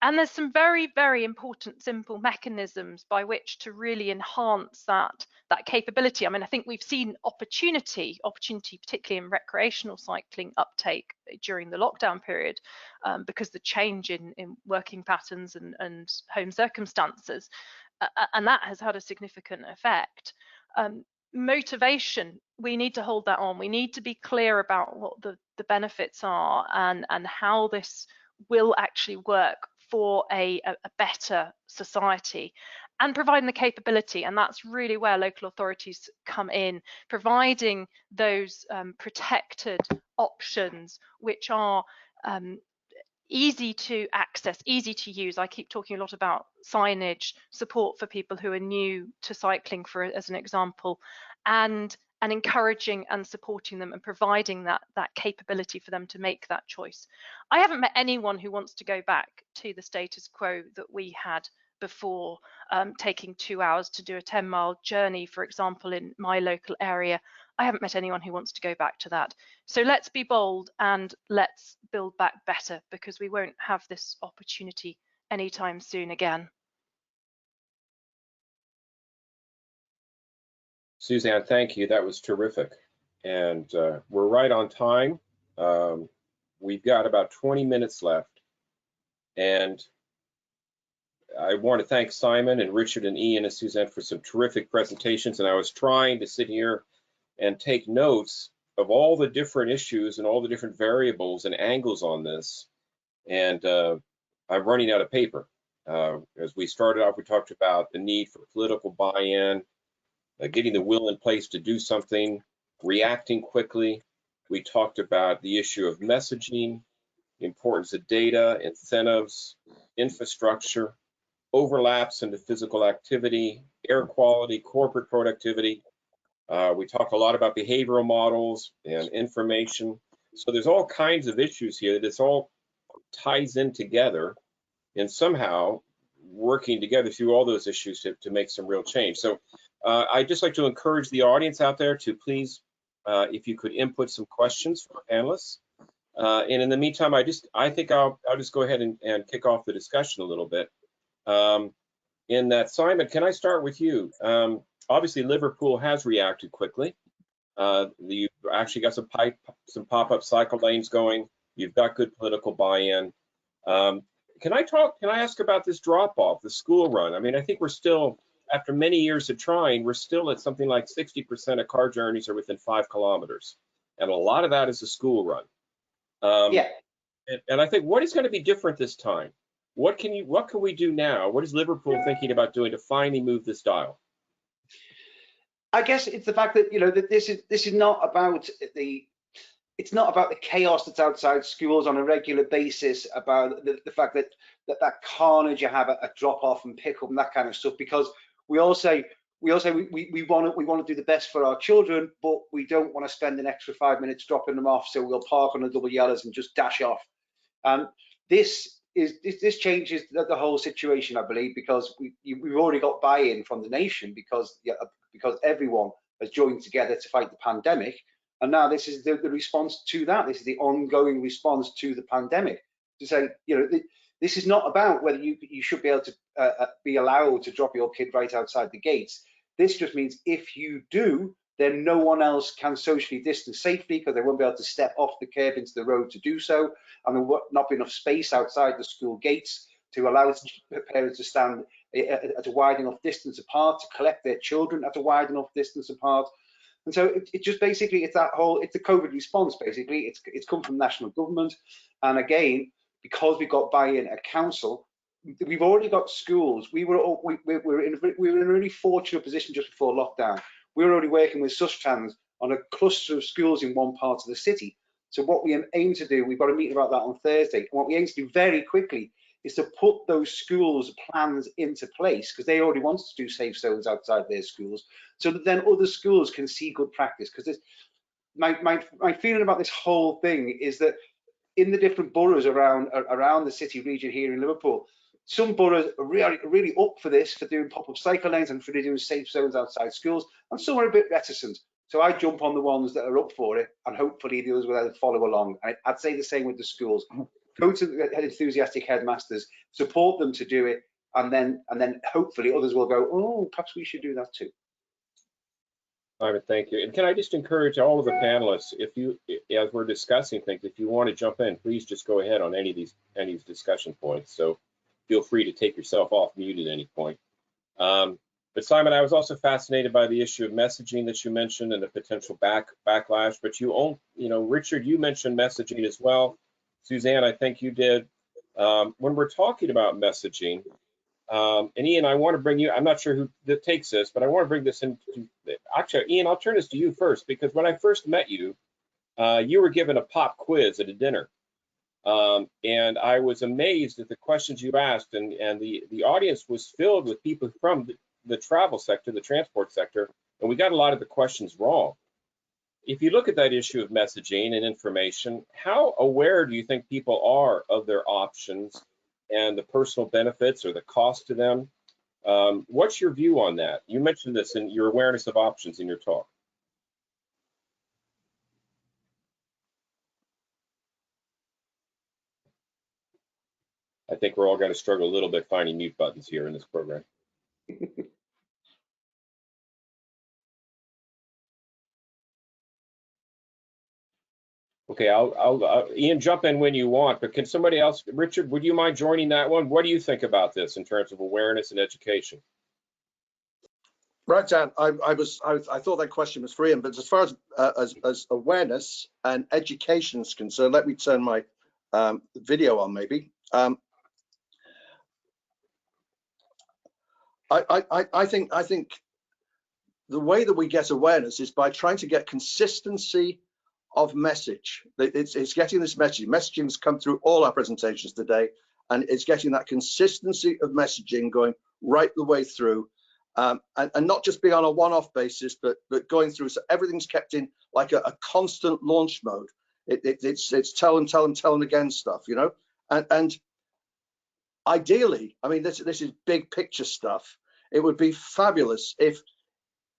Speaker 5: And there's some very, very important simple mechanisms by which to really enhance that capability. I mean, I think we've seen opportunity, particularly in recreational cycling uptake during the lockdown period, because the change in working patterns and home circumstances, and that has had a significant effect. Motivation, we need to hold that on. We need to be clear about what the benefits are and how this will actually work for a better society, and providing the capability. And that's really where local authorities come in, providing those protected options which are easy to access, easy to use. I keep talking a lot about signage, support for people who are new to cycling, as an example, and encouraging and supporting them and providing that capability for them to make that choice. I haven't met anyone who wants to go back to the status quo that we had before, taking 2 hours to do a 10-mile journey, for example, in my local area. I haven't met anyone who wants to go back to that. So let's be bold and let's build back better, because we won't have this opportunity anytime soon again.
Speaker 1: Suzanne, thank you. That was terrific. And we're right on time. We've got about 20 minutes left. And I want to thank Simon and Richard and Ian and Suzanne for some terrific presentations. And I was trying to sit here and take notes of all the different issues and all the different variables and angles on this. And I'm running out of paper. As we started off, we talked about the need for political buy-in, getting the will in place to do something, reacting quickly. We talked about the issue of messaging, the importance of data, incentives, infrastructure, overlaps into physical activity, air quality, corporate productivity. We talked a lot about behavioral models and information. So there's all kinds of issues here that all ties in together, and somehow working together through all those issues to make some real change. So I'd just like to encourage the audience out there to please, if you could input some questions for our panelists. And in the meantime, I think I'll just go ahead and kick off the discussion a little bit. In that, Simon, can I start with you? Obviously, Liverpool has reacted quickly. You've actually got some pop-up cycle lanes going. You've got good political buy-in. Can I ask about this drop-off, the school run? I mean, I think we're still, after many years of trying, we're still at something like 60% of car journeys are within 5 kilometers. And a lot of that is a school run.
Speaker 2: Yeah.
Speaker 1: And I think, what is going to be different this time? What can we do now? What is Liverpool thinking about doing to finally move this dial?
Speaker 2: I guess it's the fact that, that this is not about the it's not about the chaos that's outside schools on a regular basis, about the fact that carnage you have at drop off and pick up and that kind of stuff, because we all say we want to do the best for our children, but we don't want to spend an extra 5 minutes dropping them off, so we'll park on the double yellows and just dash off. This changes the whole situation, I believe, because we've already got buy-in from the nation, because everyone has joined together to fight the pandemic. And now this is the response to that. This is the ongoing response to the pandemic, to say, you know, this is not about whether you should be able to be allowed to drop your kid right outside the gates. This just means if you do, then no one else can socially distance safely, because they won't be able to step off the curb into the road to do so, and there will not be enough space outside the school gates to allow parents to stand at a wide enough distance apart to collect their children at a wide enough distance apart. And so it just basically, it's the COVID response, basically. It's come from national government. And again, because we've got buy-in at council, we've already got schools. We were in a really fortunate position just before lockdown. We were already working with Sustrans on a cluster of schools in one part of the city. So what we aim to do, we've got a meeting about that on Thursday. And what we aim to do very quickly is to put those schools' plans into place, because they already wanted to do safe zones outside their schools, so that then other schools can see good practice. Because my feeling about this whole thing is that in the different boroughs around the city region here in Liverpool, some boroughs are really up for this, for doing pop-up cycle lanes and for doing safe zones outside schools, and some are a bit reticent. So I jump on the ones that are up for it, and hopefully the others will follow along. I'd say the same with the schools. Go to the enthusiastic headmasters, support them to do it, and then hopefully others will go, oh, perhaps we should do that too.
Speaker 1: Simon, thank you. And can I just encourage all of the panelists, if you, as we're discussing things, if you want to jump in, please just go ahead on any of these discussion points. So feel free to take yourself off mute at any point. But Simon, I was also fascinated by the issue of messaging that you mentioned and the potential backlash. But you know, Richard, you mentioned messaging as well. Suzanne, I think you did. When we're talking about messaging, and Ian, I want to bring you, I'm not sure who that takes this, but I want to bring this in. Actually, Ian, I'll turn this to you first, because when I first met you, you were given a pop quiz at a dinner. And I was amazed at the questions you asked, and the audience was filled with people from the travel sector, the transport sector, and we got a lot of the questions wrong. If you look at that issue of messaging and information, how aware do you think people are of their options and the personal benefits or the cost to them? What's your view on that? You mentioned this in your awareness of options in your talk. I think we're all going to struggle a little bit finding mute buttons here in this program. Okay, I'll Ian, jump in when you want, but can somebody else, Richard, would you mind joining that one? What do you think about this in terms of awareness and education?
Speaker 3: Right, Dan. I thought that question was for Ian, but as far as awareness and education is concerned, let me turn my video on maybe. I think the way that we get awareness is by trying to get consistency of message. It's getting this message. Messaging has come through all our presentations today, and it's getting that consistency of messaging going right the way through, and not just being on a one-off basis, but going through, so everything's kept in like a constant launch mode. It's tell and again stuff, you know, and ideally, I mean, this is big picture stuff. It would be fabulous if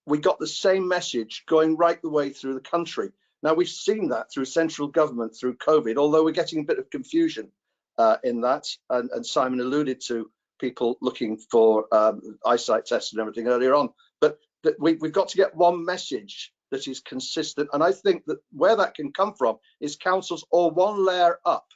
Speaker 3: we got the same message going right the way through the country. Now, we've seen that through central government, through COVID, although we're getting a bit of confusion in that. And Simon alluded to people looking for eyesight tests and everything earlier on. But we've got to get one message that is consistent. And I think that where that can come from is councils or one layer up.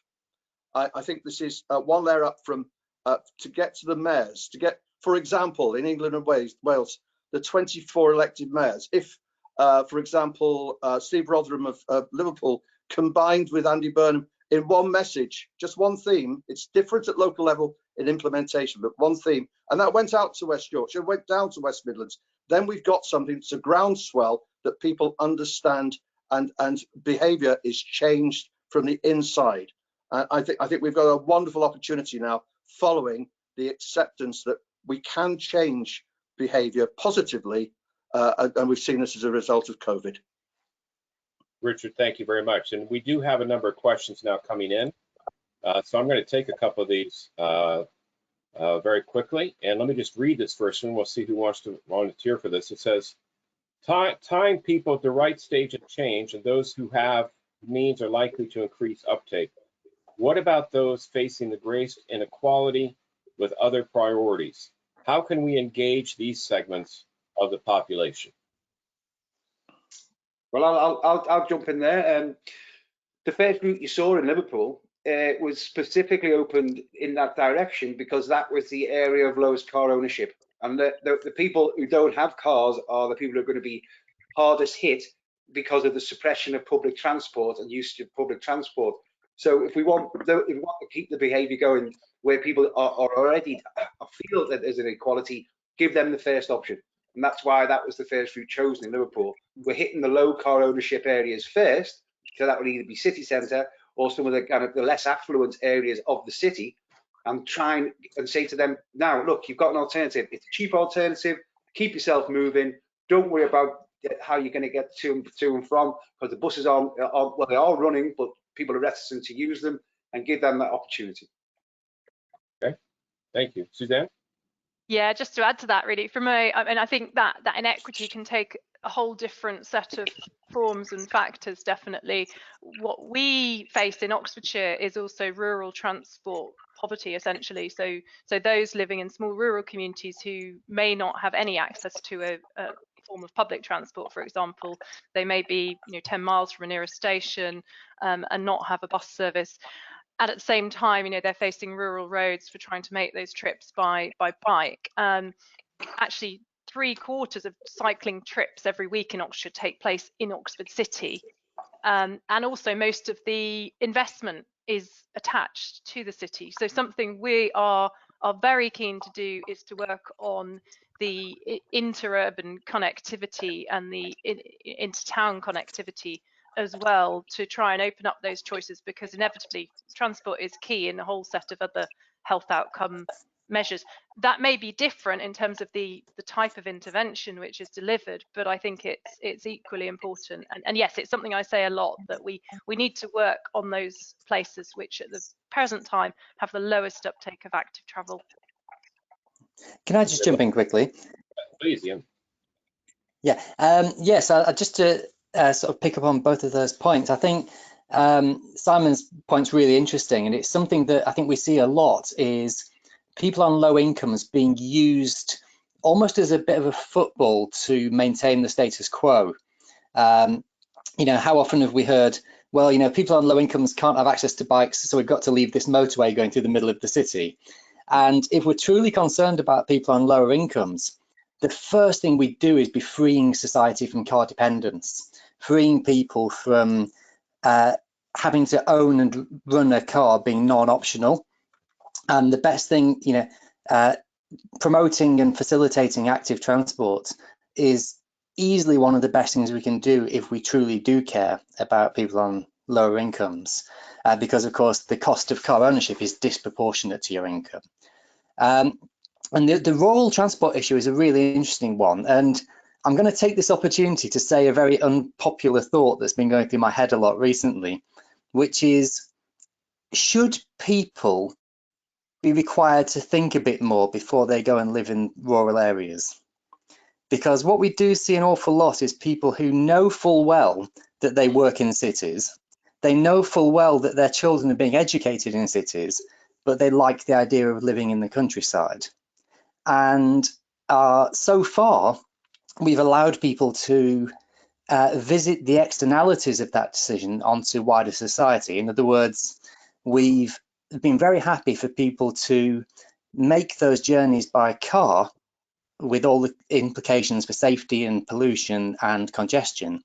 Speaker 3: I think this is one layer up from to get to the mayors, to get, for example, in England and Wales, the 24 elected mayors. If, for example, Steve Rotherham of Liverpool combined with Andy Burnham in one message, just one theme, it's different at local level in implementation, but one theme, and that went out to West Yorkshire, went down to West Midlands, then we've got something that's a groundswell that people understand and behaviour is changed from the inside. I think we've got a wonderful opportunity now, following the acceptance that we can change behaviour positively, and we've seen this as a result of COVID.
Speaker 1: Richard, thank you very much. And we do have a number of questions now coming in. So I'm going to take a couple of these very quickly. And let me just read this first one. We'll see who wants to volunteer for this. It says, tying people at the right stage of change, and those who have means are likely to increase uptake. What about those facing the greatest inequality with other priorities? How can we engage these segments of the population?
Speaker 2: Well, I'll jump in there. The first route you saw in Liverpool was specifically opened in that direction because that was the area of lowest car ownership. And the people who don't have cars are the people who are going to be hardest hit because of the suppression of public transport and use of public transport. So if we want to keep the behaviour going where people are already feel that there's an inequality, give them the first option. And that's why that was the first route chosen in Liverpool. We're hitting the low car ownership areas first, so that would either be city centre or some of the kind of the less affluent areas of the city, and try and say to them, now look, you've got an alternative. It's a cheap alternative. Keep yourself moving. Don't worry about how you're going to get to and from, because the buses well, they are running, but people are reticent to use them, and give them that opportunity.
Speaker 1: Okay, thank you. Suzanne?
Speaker 5: Yeah, just to add to that, really, I think that inequity can take a whole different set of forms and factors. Definitely, what we face in Oxfordshire is also rural transport poverty, essentially. So those living in small rural communities who may not have any access to a form of public transport, for example, they may be 10 miles from a nearest station and not have a bus service. And at the same time, they're facing rural roads for trying to make those trips by bike. Actually, 3/4 of cycling trips every week in Oxfordshire take place in Oxford City. And also most of the investment is attached to the city. So something we are very keen to do is to work on the interurban connectivity and the intertown connectivity as well, to try and open up those choices, because inevitably transport is key in a whole set of other health outcome measures. That may be different in terms of the type of intervention which is delivered, but I think it's equally important. And yes, it's something I say a lot, that we need to work on those places which at the present time have the lowest uptake of active travel.
Speaker 4: Can I just jump in quickly?
Speaker 1: Please, Ian.
Speaker 4: Yeah, yes, just to sort of pick up on both of those points. I think Simon's point's really interesting, and it's something that I think we see a lot, is people on low incomes being used almost as a bit of a football to maintain the status quo. How often have we heard, well, people on low incomes can't have access to bikes, so we've got to leave this motorway going through the middle of the city. And if we're truly concerned about people on lower incomes, the first thing we do is be freeing society from car dependence, freeing people from having to own and run a car being non-optional. And the best thing, promoting and facilitating active transport is easily one of the best things we can do if we truly do care about people on lower incomes, because of course the cost of car ownership is disproportionate to your income. And the rural transport issue is a really interesting one, and I'm going to take this opportunity to say a very unpopular thought that's been going through my head a lot recently, which is, should people be required to think a bit more before they go and live in rural areas? Because what we do see an awful lot is people who know full well that they work in cities, they know full well that their children are being educated in cities, but they like the idea of living in the countryside. And so far, we've allowed people to visit the externalities of that decision onto wider society. In other words, we've been very happy for people to make those journeys by car with all the implications for safety and pollution and congestion.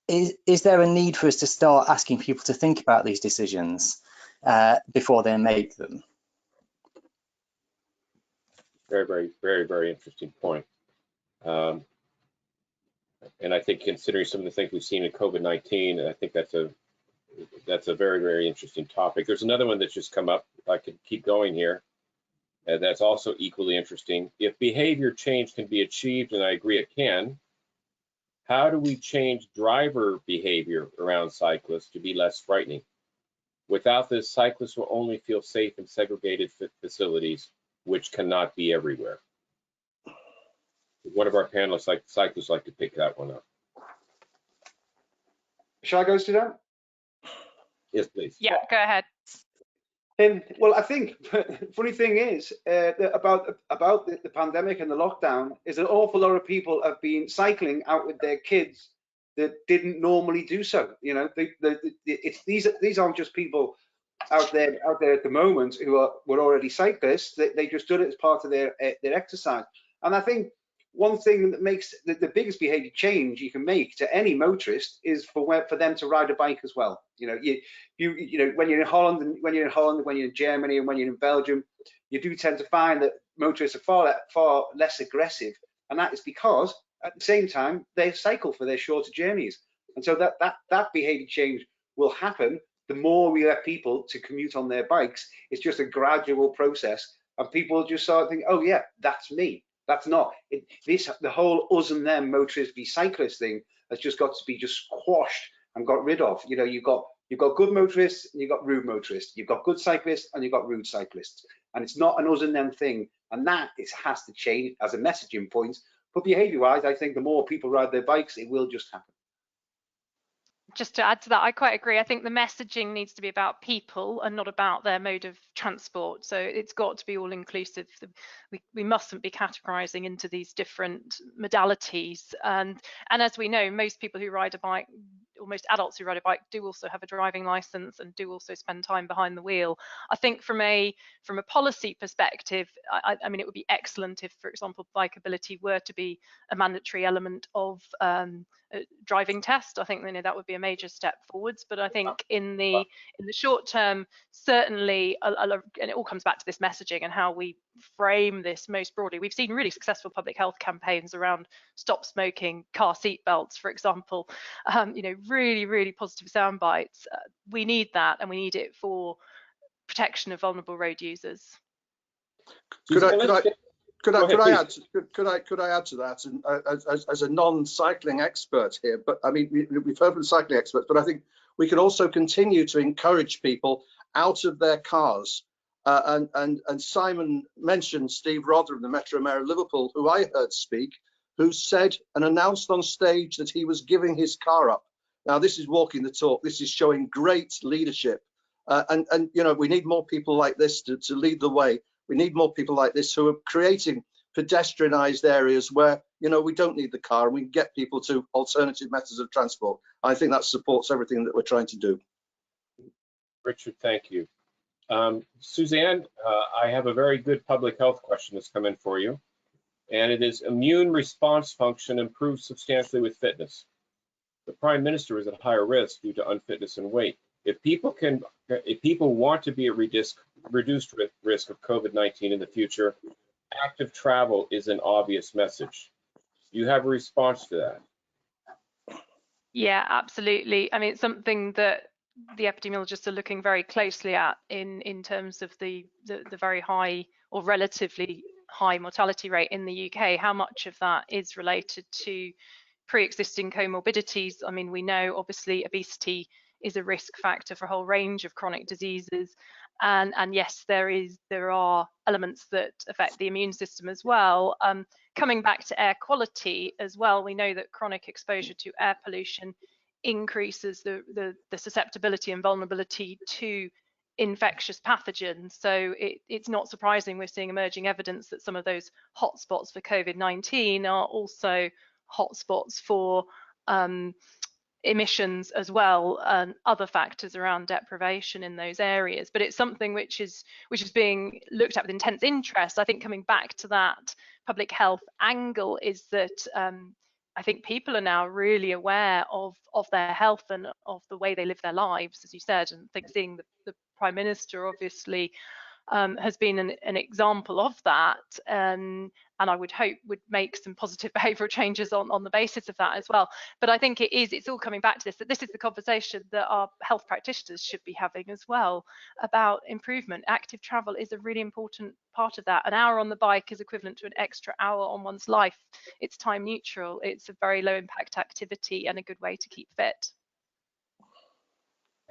Speaker 4: Is there a need for us to start asking people to think about these decisions before they make them?
Speaker 1: Very, very, very, very interesting point. And I think considering some of the things we've seen in COVID-19, I think that's a very, very interesting topic. There's another one that's just come up. If I could keep going here. That's also equally interesting. If behavior change can be achieved, and I agree it can, how do we change driver behavior around cyclists to be less frightening? Without this, cyclists will only feel safe in segregated facilities, which cannot be everywhere. One of our panelists, like cyclists, like to pick that one up.
Speaker 2: Shall I go, Suzanne?
Speaker 1: Yes, please.
Speaker 5: Yeah, go ahead.
Speaker 2: Well, I think funny thing is about the pandemic and the lockdown is an awful lot of people have been cycling out with their kids that didn't normally do so. You know, these aren't just people out there at the moment who were already cyclists. They just did it as part of their exercise. And I think one thing that makes the biggest behavior change you can make to any motorist is for them to ride a bike as well. You know, you know, when you're in Holland, when you're in Germany, and when you're in Belgium, you do tend to find that motorists are far less aggressive, and that is because at the same time they cycle for their shorter journeys, and so that behavior change will happen the more we let people to commute on their bikes. It's just a gradual process, and people just start thinking, oh yeah, that's me. That's not it. The whole us and them motorist v cyclist thing has just got to be just squashed and got rid of. You know, you've got good motorists and you've got rude motorists. You've got good cyclists and you've got rude cyclists. And it's not an us and them thing. And that has to change as a messaging point. But behaviour-wise, I think the more people ride their bikes, it will just happen.
Speaker 5: Just to add to that, I quite agree. I think the messaging needs to be about people and not about their mode of transport. So it's got to be all inclusive. We mustn't be categorizing into these different modalities. And as we know, most people who ride a bike, or most adults who ride a bike, do also have a driving license and do also spend time behind the wheel. I think from a policy perspective, I mean, it would be excellent if, for example, bikeability were to be a mandatory element of driving test. I think that would be a major step forwards. But I think in the short term, certainly, and it all comes back to this messaging and how we frame this most broadly. We've seen really successful public health campaigns around stop smoking, car seat belts, for example. You know, really, really positive sound bites. We need that, and we need it for protection of vulnerable road users.
Speaker 3: Could I add to that? And as a non-cycling expert here, but I mean, we've heard from cycling experts, but I think we can also continue to encourage people out of their cars. And Simon mentioned Steve Rotherham, the Metro Mayor of Liverpool, who I heard speak, who said and announced on stage that he was giving his car up. Now, this is walking the talk. This is showing great leadership. And you know, we need more people like this to lead the way. We need more people like this who are creating pedestrianised areas where, you know, we don't need the car and we can get people to alternative methods of transport. I think that supports everything that we're trying to do.
Speaker 1: Richard, thank you. Suzanne, I have a very good public health question that's come in for you. And it is: immune response function improves substantially with fitness. The Prime Minister is at higher risk due to unfitness and weight. If people want to be at reduced risk of COVID-19 in the future, active travel is an obvious message. Do you have a response to that?
Speaker 5: Yeah, absolutely. I mean, it's something that the epidemiologists are looking very closely at in terms of the very high or relatively high mortality rate in the UK. How much of that is related to pre-existing comorbidities? I mean, we know obviously obesity is a risk factor for a whole range of chronic diseases, and yes, there are elements that affect the immune system as well. Coming back to air quality as well, we know that chronic exposure to air pollution increases the susceptibility and vulnerability to infectious pathogens. So it's not surprising we're seeing emerging evidence that some of those hotspots for COVID-19 are also hotspots for emissions as well, and other factors around deprivation in those areas. But it's something which is being looked at with intense interest. I think coming back to that public health angle is that I think people are now really aware of their health and of the way they live their lives, as you said. And I think seeing the Prime Minister obviously has been an example of that, and I would hope would make some positive behavioural changes on the basis of that as well. But I think it's all coming back to this, that this is the conversation that our health practitioners should be having as well about improvement. Active travel is a really important part of that. An hour on the bike is equivalent to an extra hour on one's life. It's time neutral. It's a very low impact activity and a good way to keep fit.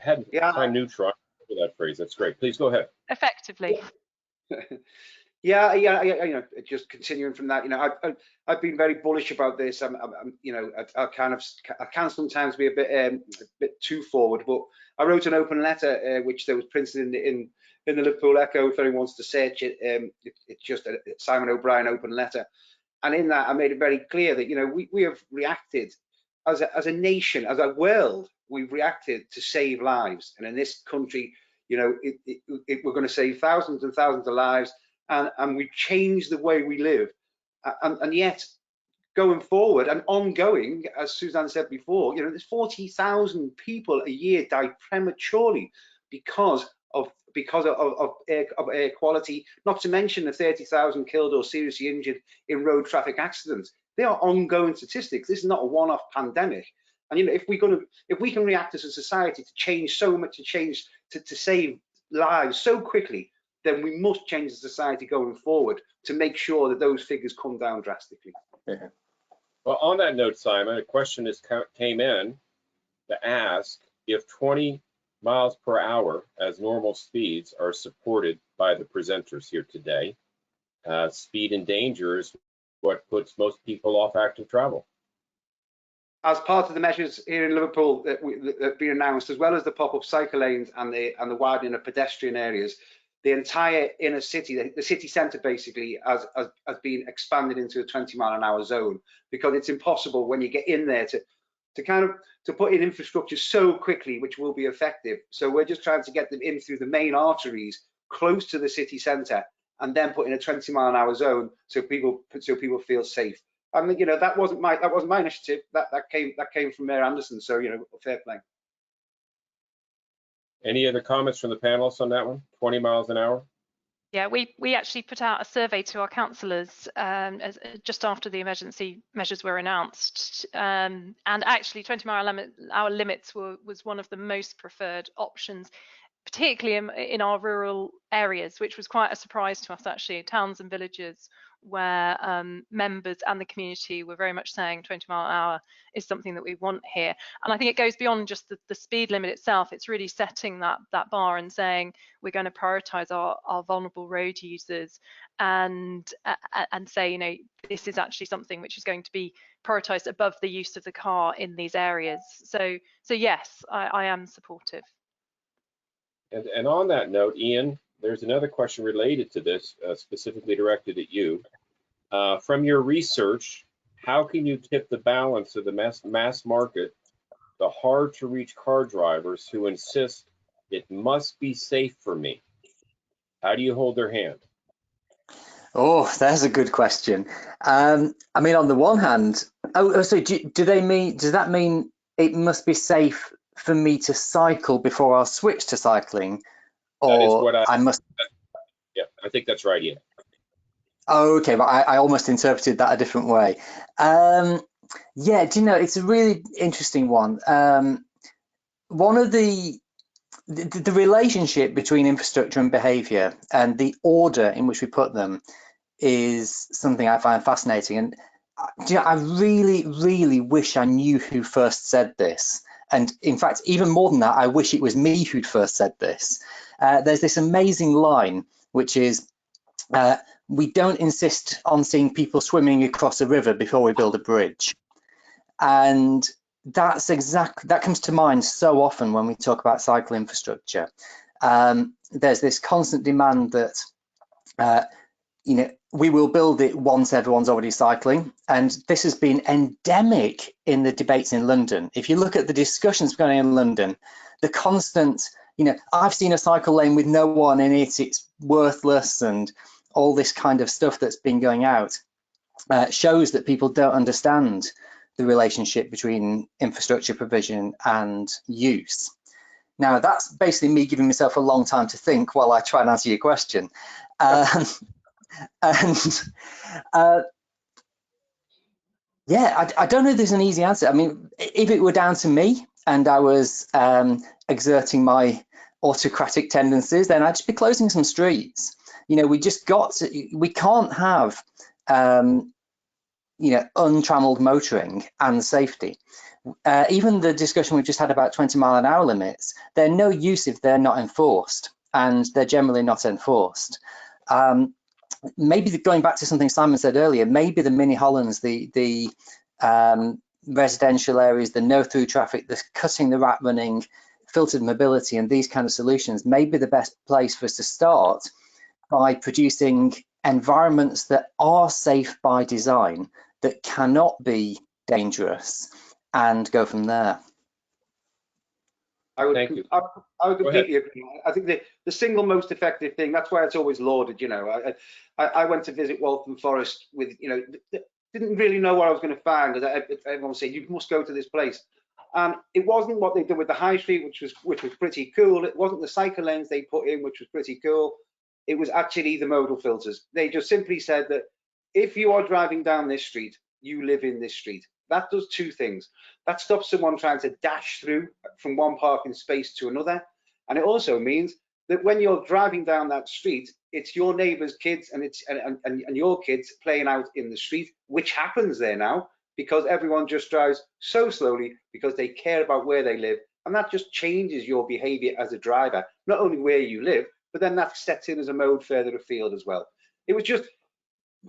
Speaker 1: Time neutral, that phrase. That's great. Please go ahead.
Speaker 5: Effectively.
Speaker 2: Yeah, you know, just continuing from that, you know, I've been very bullish about this. You know, I can sometimes be a bit too forward, but I wrote an open letter which there was printed in the Liverpool Echo. If anyone wants to search it, it's just a Simon O'Brien open letter, and in that I made it very clear that, you know, we have reacted as a nation, as a world. We've reacted to save lives, and in this country, you know, we're going to save thousands and thousands of lives. And we change the way we live, and yet going forward and ongoing, as Suzanne said before, you know, there's 40,000 people a year die prematurely because of air quality. Not to mention the 30,000 killed or seriously injured in road traffic accidents. They are ongoing statistics. This is not a one-off pandemic. And you know, if we can react as a society to change so much, to save lives so quickly, then we must change the society going forward to make sure that those figures come down drastically.
Speaker 1: Yeah. Well, on that note, Simon, a question came in to ask if 20 miles per hour as normal speeds are supported by the presenters here today. Speed and danger is what puts most people off active travel.
Speaker 2: As part of the measures here in Liverpool that have been announced, as well as the pop-up cycle lanes and the widening of pedestrian areas, the entire inner city, the city centre basically, has been expanded into a 20-mile-an-hour zone, because it's impossible when you get in there to put in infrastructure so quickly, which will be effective. So we're just trying to get them in through the main arteries close to the city centre, and then put in a 20-mile-an-hour zone so people feel safe. I mean, you know, that wasn't my initiative. That came from Mayor Anderson. So, you know, fair play.
Speaker 1: Any other comments from the panelists on that one? 20 miles an hour?
Speaker 5: Yeah, we actually put out a survey to our councillors just after the emergency measures were announced, and actually 20-mile-an-hour limits was one of the most preferred options, particularly in our rural areas, which was quite a surprise to us actually. Towns and villages where members and the community were very much saying 20 mile an hour is something that we want here. And I think it goes beyond just the speed limit itself. It's really setting that bar and saying we're going to prioritise our vulnerable road users, and say, you know, this is actually something which is going to be prioritised above the use of the car in these areas. So yes, I am supportive.
Speaker 1: And on that note, Ian, there's another question related to this, specifically directed at you. From your research, how can you tip the balance of the mass market, the hard to reach car drivers who insist it must be safe for me? How do you hold their hand?
Speaker 4: Oh, that's a good question. I mean, on the one hand, so does that mean it must be safe for me to cycle before I'll switch to cycling? Or
Speaker 1: that is what
Speaker 4: I must.
Speaker 1: Yeah, I think that's right, Ian.
Speaker 4: Oh, okay, but I almost interpreted that a different way. Yeah, do you know, it's a really interesting one. One of the relationship between infrastructure and behaviour and the order in which we put them is something I find fascinating. And do you know, I really, really wish I knew who first said this. And in fact, even more than that, I wish it was me who'd first said this. There's this amazing line, which is, we don't insist on seeing people swimming across a river before we build a bridge. And that comes to mind so often when we talk about cycle infrastructure. There's this constant demand that, you know, we will build it once everyone's already cycling. And this has been endemic in the debates in London. If you look at the discussions going on in London, the constant, you know, I've seen a cycle lane with no one in it, it's worthless, and all this kind of stuff that's been going out shows that people don't understand the relationship between infrastructure provision and use. Now, that's basically me giving myself a long time to think while I try and answer your question. Yeah, I don't know if there's an easy answer. I mean, if it were down to me and I was exerting my autocratic tendencies, then I'd just be closing some streets. You know, we can't have, untrammeled motoring and safety. Even the discussion we've just had about 20-mile-an-hour limits, they're no use if they're not enforced, and they're generally not enforced. Maybe going back to something Simon said earlier, maybe the mini Hollands, the residential areas, the no through traffic, the cutting the rat running, filtered mobility, and these kind of solutions may be the best place for us to start by producing environments that are safe by design, that cannot be dangerous, and go from there.
Speaker 2: I would completely agree. I think the single most effective thing, that's why it's always lauded, you know. I went to visit Waltham Forest with, you know, didn't really know what I was going to find, because everyone was saying, you must go to this place. And it wasn't what they did with the high street, which was pretty cool. It wasn't the cycle lanes they put in, which was pretty cool. It was actually the modal filters. They just simply said that if you are driving down this street, you live in this street. That does two things. That stops someone trying to dash through from one parking space to another. And it also means that when you're driving down that street, it's your neighbour's kids and your kids playing out in the street, which happens there now, because everyone just drives so slowly because they care about where they live. And that just changes your behaviour as a driver, not only where you live, but then that steps in as a mode further afield as well. It was just,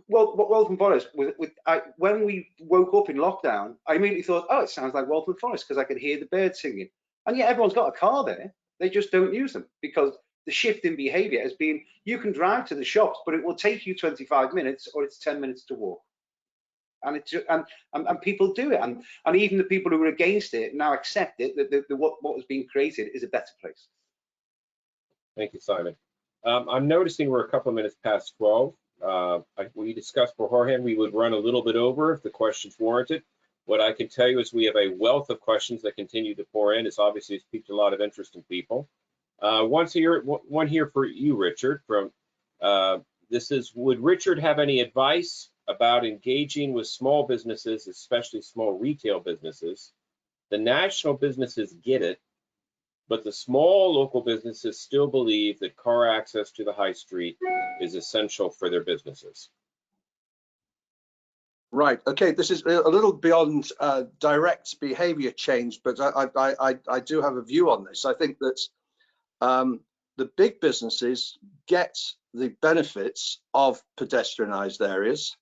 Speaker 2: well, Waltham Forest, when we woke up in lockdown, I immediately thought, oh, it sounds like Waltham Forest, because I could hear the birds singing. And yet everyone's got a car there. They just don't use them, because the shift in behaviour has been, you can drive to the shops, but it will take you 25 minutes or it's 10 minutes to walk. And it's and people do it, and even the people who are against it now accept it, that what was being created is a better place.
Speaker 1: Thank you, Simon. I'm noticing we're a couple of minutes past 12. We discussed beforehand we would run a little bit over if the questions warranted. What I can tell you is we have a wealth of questions that continue to pour in. It's obviously piqued a lot of interest in people. One here for you, Richard. From this is, would Richard have any advice about engaging with small businesses, especially small retail businesses? The national businesses get it, but the small local businesses still believe that car access to the high street is essential for their businesses.
Speaker 3: Right. Okay. This is a little beyond direct behaviour change, but I do have a view on this. I think that the big businesses get the benefits of pedestrianised areas,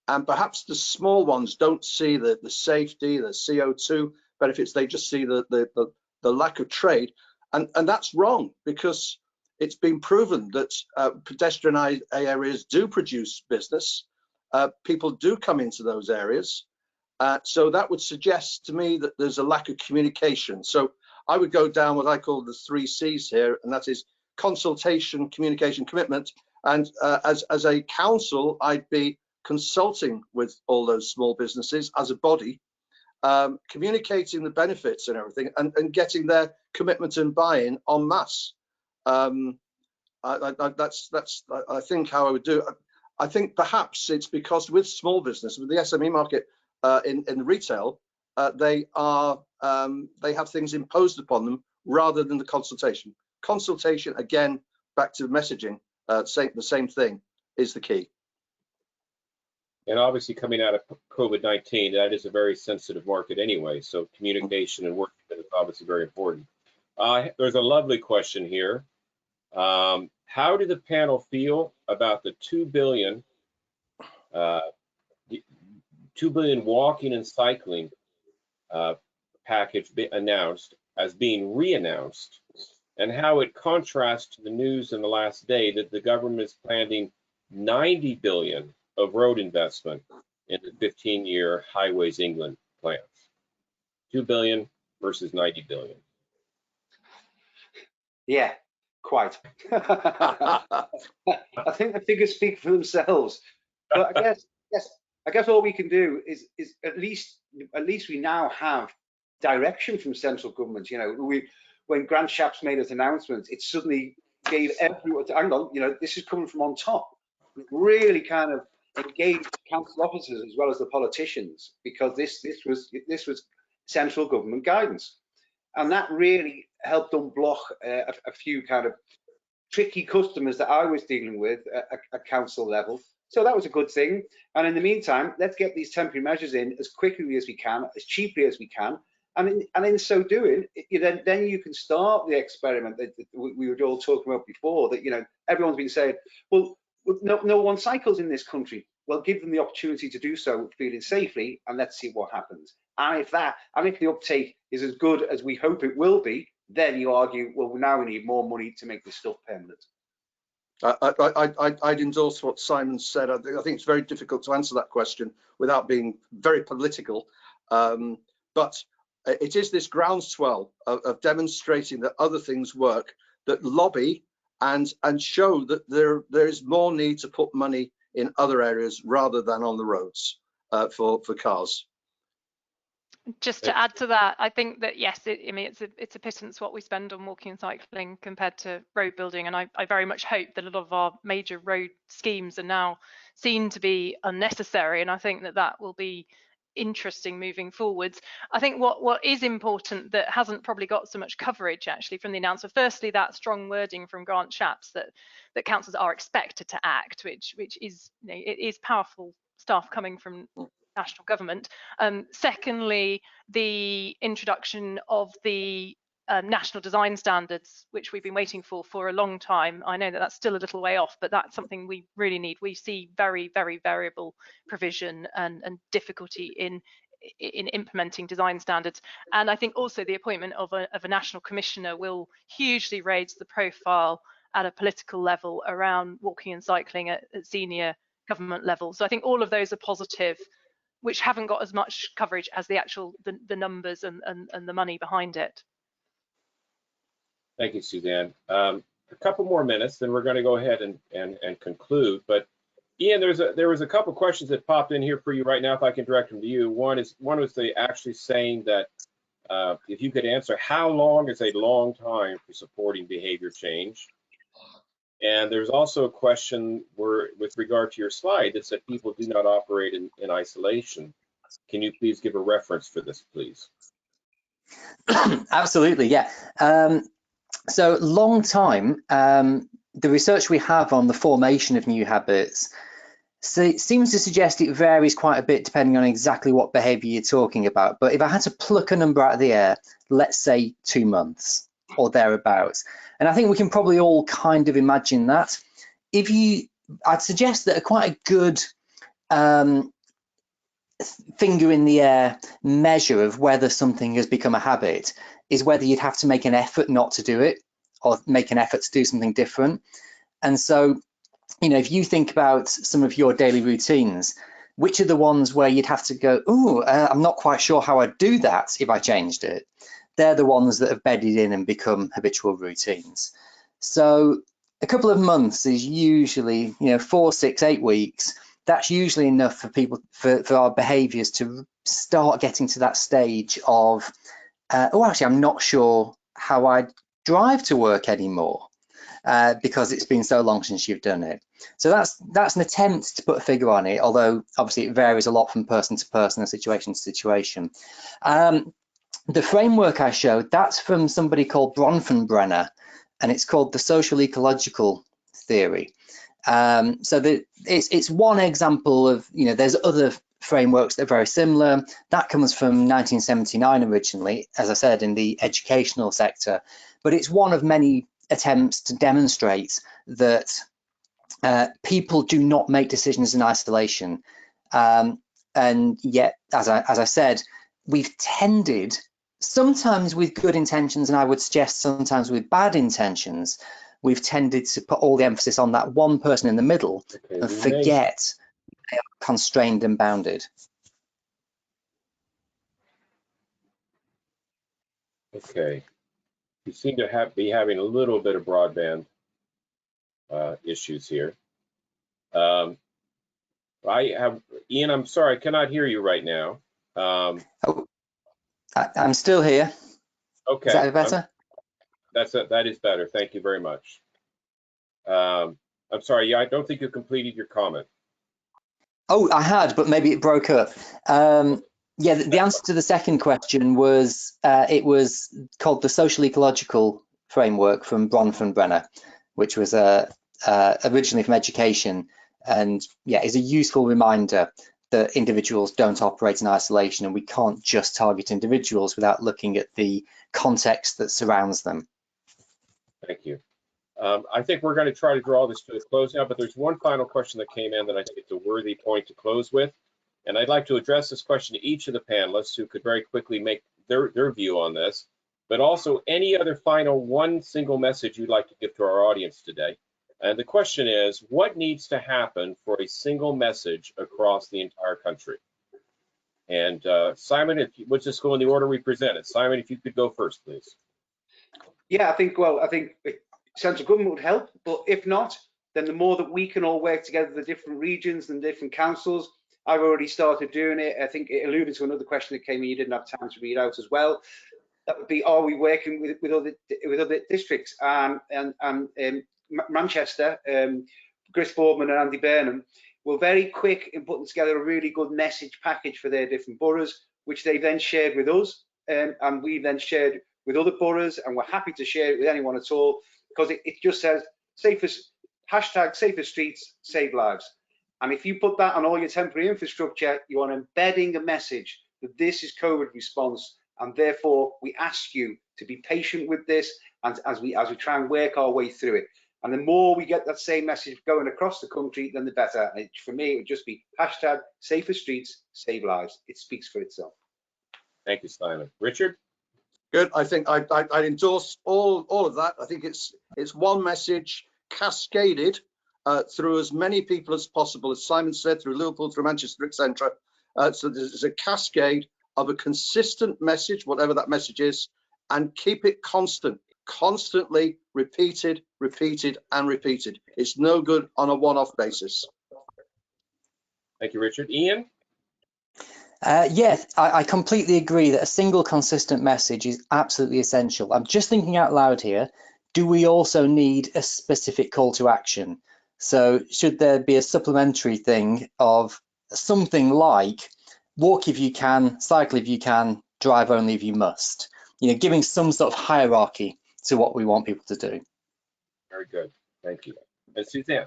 Speaker 3: and perhaps the small ones don't see the safety, the CO2 benefits. They just see the lack of trade, and that's wrong, because it's been proven that pedestrianised areas do produce business. People do come into those areas, so that would suggest to me that there's a lack of communication. So I would go down what I call the 3 C's here, and that is consultation, communication, commitment. And as a council, I'd be consulting with all those small businesses as a body, communicating the benefits and everything, and getting their commitment and buy-in en masse. That's I think how I would do it. I think perhaps it's because with small business, with the SME market in retail, they have things imposed upon them rather than the consultation. Consultation, again, back to messaging, the same thing is the key.
Speaker 1: And obviously, coming out of COVID-19, that is a very sensitive market anyway. So communication and work is obviously very important. There's a lovely question here. How do the panel feel about the $2 billion walking and cycling package announced as being re-announced, and how it contrasts to the news in the last day that the government is planning $90 billion of road investment in the 15-year Highways England plans? 2 billion versus 90 billion.
Speaker 2: Yeah, quite. I think the figures speak for themselves. But I guess all we can do is at least we now have direction from central government. You know, when Grant Shapps made his announcement, it suddenly gave everyone, hang on, you know, this is coming from on top. It really kind of engaged council officers as well as the politicians, because this was central government guidance, and that really helped unblock a few kind of tricky customers that I was dealing with at council level. So that was a good thing. And in the meantime, let's get these temporary measures in as quickly as we can, as cheaply as we can. And in so doing, then you can start the experiment that we were all talking about before, that, you know, everyone's been saying, well, no one cycles in this country. Well, give them the opportunity to do so feeling safely, and let's see what happens. And if the uptake is as good as we hope it will be, then you argue, well, now we need more money to make this stuff permanent.
Speaker 3: I'd endorse what Simon said. I think it's very difficult to answer that question without being very political. But it is this groundswell of demonstrating that other things work, that lobby and show that there is more need to put money in other areas rather than on the roads for cars.
Speaker 5: Just to add to that, I think that yes, I mean it's a pittance what we spend on walking and cycling compared to road building, and I very much hope that a lot of our major road schemes are now seen to be unnecessary, and I think that will be interesting moving forwards. I think what is important that hasn't probably got so much coverage actually from the announcement, firstly that strong wording from Grant Shapps that councils are expected to act, which is, you know, it is powerful stuff coming from national government. Secondly, the introduction of the national design standards, which we've been waiting for a long time. I know that that's still a little way off, but that's something we really need. We see very, very variable provision and difficulty in implementing design standards. And I think also the appointment of a national commissioner will hugely raise the profile at a political level around walking and cycling at senior government level. So I think all of those are positive, which haven't got as much coverage as the actual the numbers and the money behind it.
Speaker 1: Thank you, Suzanne. A couple more minutes, then we're going to go ahead and conclude. But Ian, there was a couple questions that popped in here for you right now, if I can direct them to you. One was they actually saying that if you could answer, how long is a long time for supporting behavior change? And there's also a question with regard to your slide that said people do not operate in isolation. Can you please give a reference for this, please?
Speaker 4: Absolutely, yeah. So long time, the research we have on the formation of new habits seems to suggest it varies quite a bit depending on exactly what behavior you're talking about. But if I had to pluck a number out of the air, let's say 2 months or thereabouts. And I think we can probably all kind of imagine that. I'd suggest that quite a good finger in the air measure of whether something has become a habit is whether you'd have to make an effort not to do it or make an effort to do something different. And so, you know, if you think about some of your daily routines, which are the ones where you'd have to go, oh, I'm not quite sure how I'd do that if I changed it? They're the ones that have bedded in and become habitual routines. So a couple of months is usually, 4, 6, 8 weeks. That's usually enough for people, for our behaviours to start getting to that stage of, actually, I'm not sure how I drive to work anymore because it's been so long since you've done it. So that's an attempt to put a figure on it, although obviously it varies a lot from person to person and situation to situation. The framework I showed, that's from somebody called Bronfenbrenner, and it's called the social ecological theory. So it's one example of, there's other frameworks that are very similar. That comes from 1979 originally, as I said, in the educational sector, but it's one of many attempts to demonstrate that people do not make decisions in isolation. And yet, as I said, we've tended, sometimes with good intentions, and I would suggest sometimes with bad intentions, we've tended to put all the emphasis on that one person in the middle and forget they are constrained and bounded.
Speaker 1: Okay. You seem to be having a little bit of broadband issues here. Ian, I'm sorry, I cannot hear you right now.
Speaker 4: I'm still here.
Speaker 1: Okay.
Speaker 4: Is that better?
Speaker 1: That is better. Thank you very much. I'm sorry. Yeah, I don't think you completed your comment.
Speaker 4: Oh, I had, but maybe it broke up. Yeah, the answer to the second question was it was called the Social Ecological Framework from Bronfenbrenner, which was originally from education, and yeah, is a useful reminder that individuals don't operate in isolation, and we can't just target individuals without looking at the context that surrounds them.
Speaker 1: Thank you. I think we're going to try to draw this to a close now, but there's one final question that came in that I think it's a worthy point to close with. And I'd like to address this question to each of the panelists who could very quickly make their view on this, but also any other final one single message you'd like to give to our audience today. And the question is, what needs to happen for a single message across the entire country? And Simon, let's just go in the order we presented. Simon, if you could go first, please.
Speaker 2: Yeah, I think central government would help, but if not, then the more that we can all work together, the different regions and different councils. I've already started doing it. I think it alluded to another question that came in you didn't have time to read out as well. That would be, are we working with other districts? And Manchester, Chris Boardman and Andy Burnham were very quick in putting together a really good message package for their different boroughs, which they then shared with us, and we then shared with other boroughs, and we're happy to share it with anyone at all, because it just says hashtag safer streets, save lives. And if you put that on all your temporary infrastructure, you are embedding a message that this is COVID response, and therefore we ask you to be patient with this, and as we try and work our way through it. And the more we get that same message going across the country, then the better. And for me, it would just be hashtag safer streets, save lives. It speaks for itself.
Speaker 1: Thank you, Simon. Richard?
Speaker 3: Good. I think I endorse all of that. I think it's one message cascaded through as many people as possible, as Simon said, through Liverpool, through Manchester, etc. So there's a cascade of a consistent message, whatever that message is, and keep it constant, constantly repeated, and repeated. It's no good on a one-off basis.
Speaker 1: Thank you, Richard. Ian?
Speaker 4: Yes, I completely agree that a single consistent message is absolutely essential. I'm just thinking out loud here. Do we also need a specific call to action? So should there be a supplementary thing of something like walk if you can, cycle if you can, drive only if you must? You know, giving some sort of hierarchy to what we want people to do.
Speaker 1: Very good. Thank you. And Suzanne?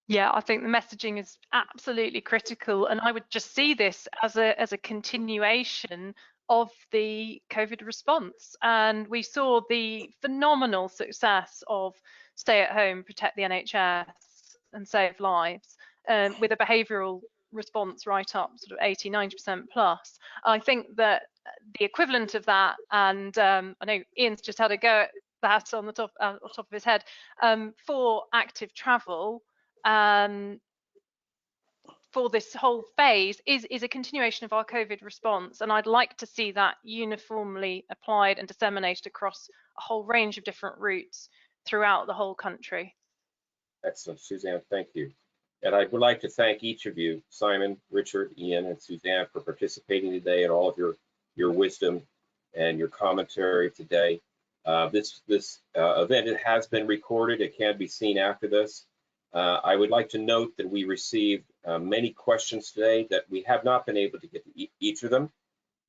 Speaker 5: Yeah, I think the messaging is absolutely critical, and I would just see this as a continuation of the COVID response. And we saw the phenomenal success of stay at home, protect the NHS and save lives, with a behavioural response right up sort of 80–90% plus. I think that the equivalent of that, and I know Ian's just had a go at that on the top of his head, for active travel, for this whole phase is a continuation of our COVID response, and I'd like to see that uniformly applied and disseminated across a whole range of different routes throughout the whole country.
Speaker 1: Excellent, Suzanne, thank you. And I would like to thank each of you, Simon, Richard, Ian, and Suzanne, for participating today and all of your wisdom and your commentary today. This event has been recorded. It can be seen after this. I would like to note that we received many questions today that we have not been able to get to each of them.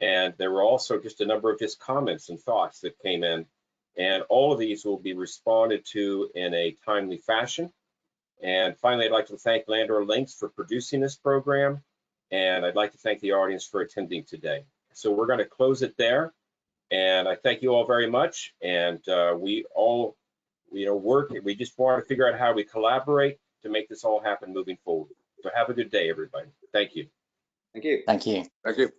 Speaker 1: And there were also just a number of just comments and thoughts that came in. And all of these will be responded to in a timely fashion. And finally, I'd like to thank Landor Links for producing this program. And I'd like to thank the audience for attending today. So we're going to close it there. And I thank you all very much. And we all, work. We just want to figure out how we collaborate to make this all happen moving forward. So have a good day, everybody. Thank you.
Speaker 2: Thank you.
Speaker 4: Thank you.
Speaker 3: Thank you.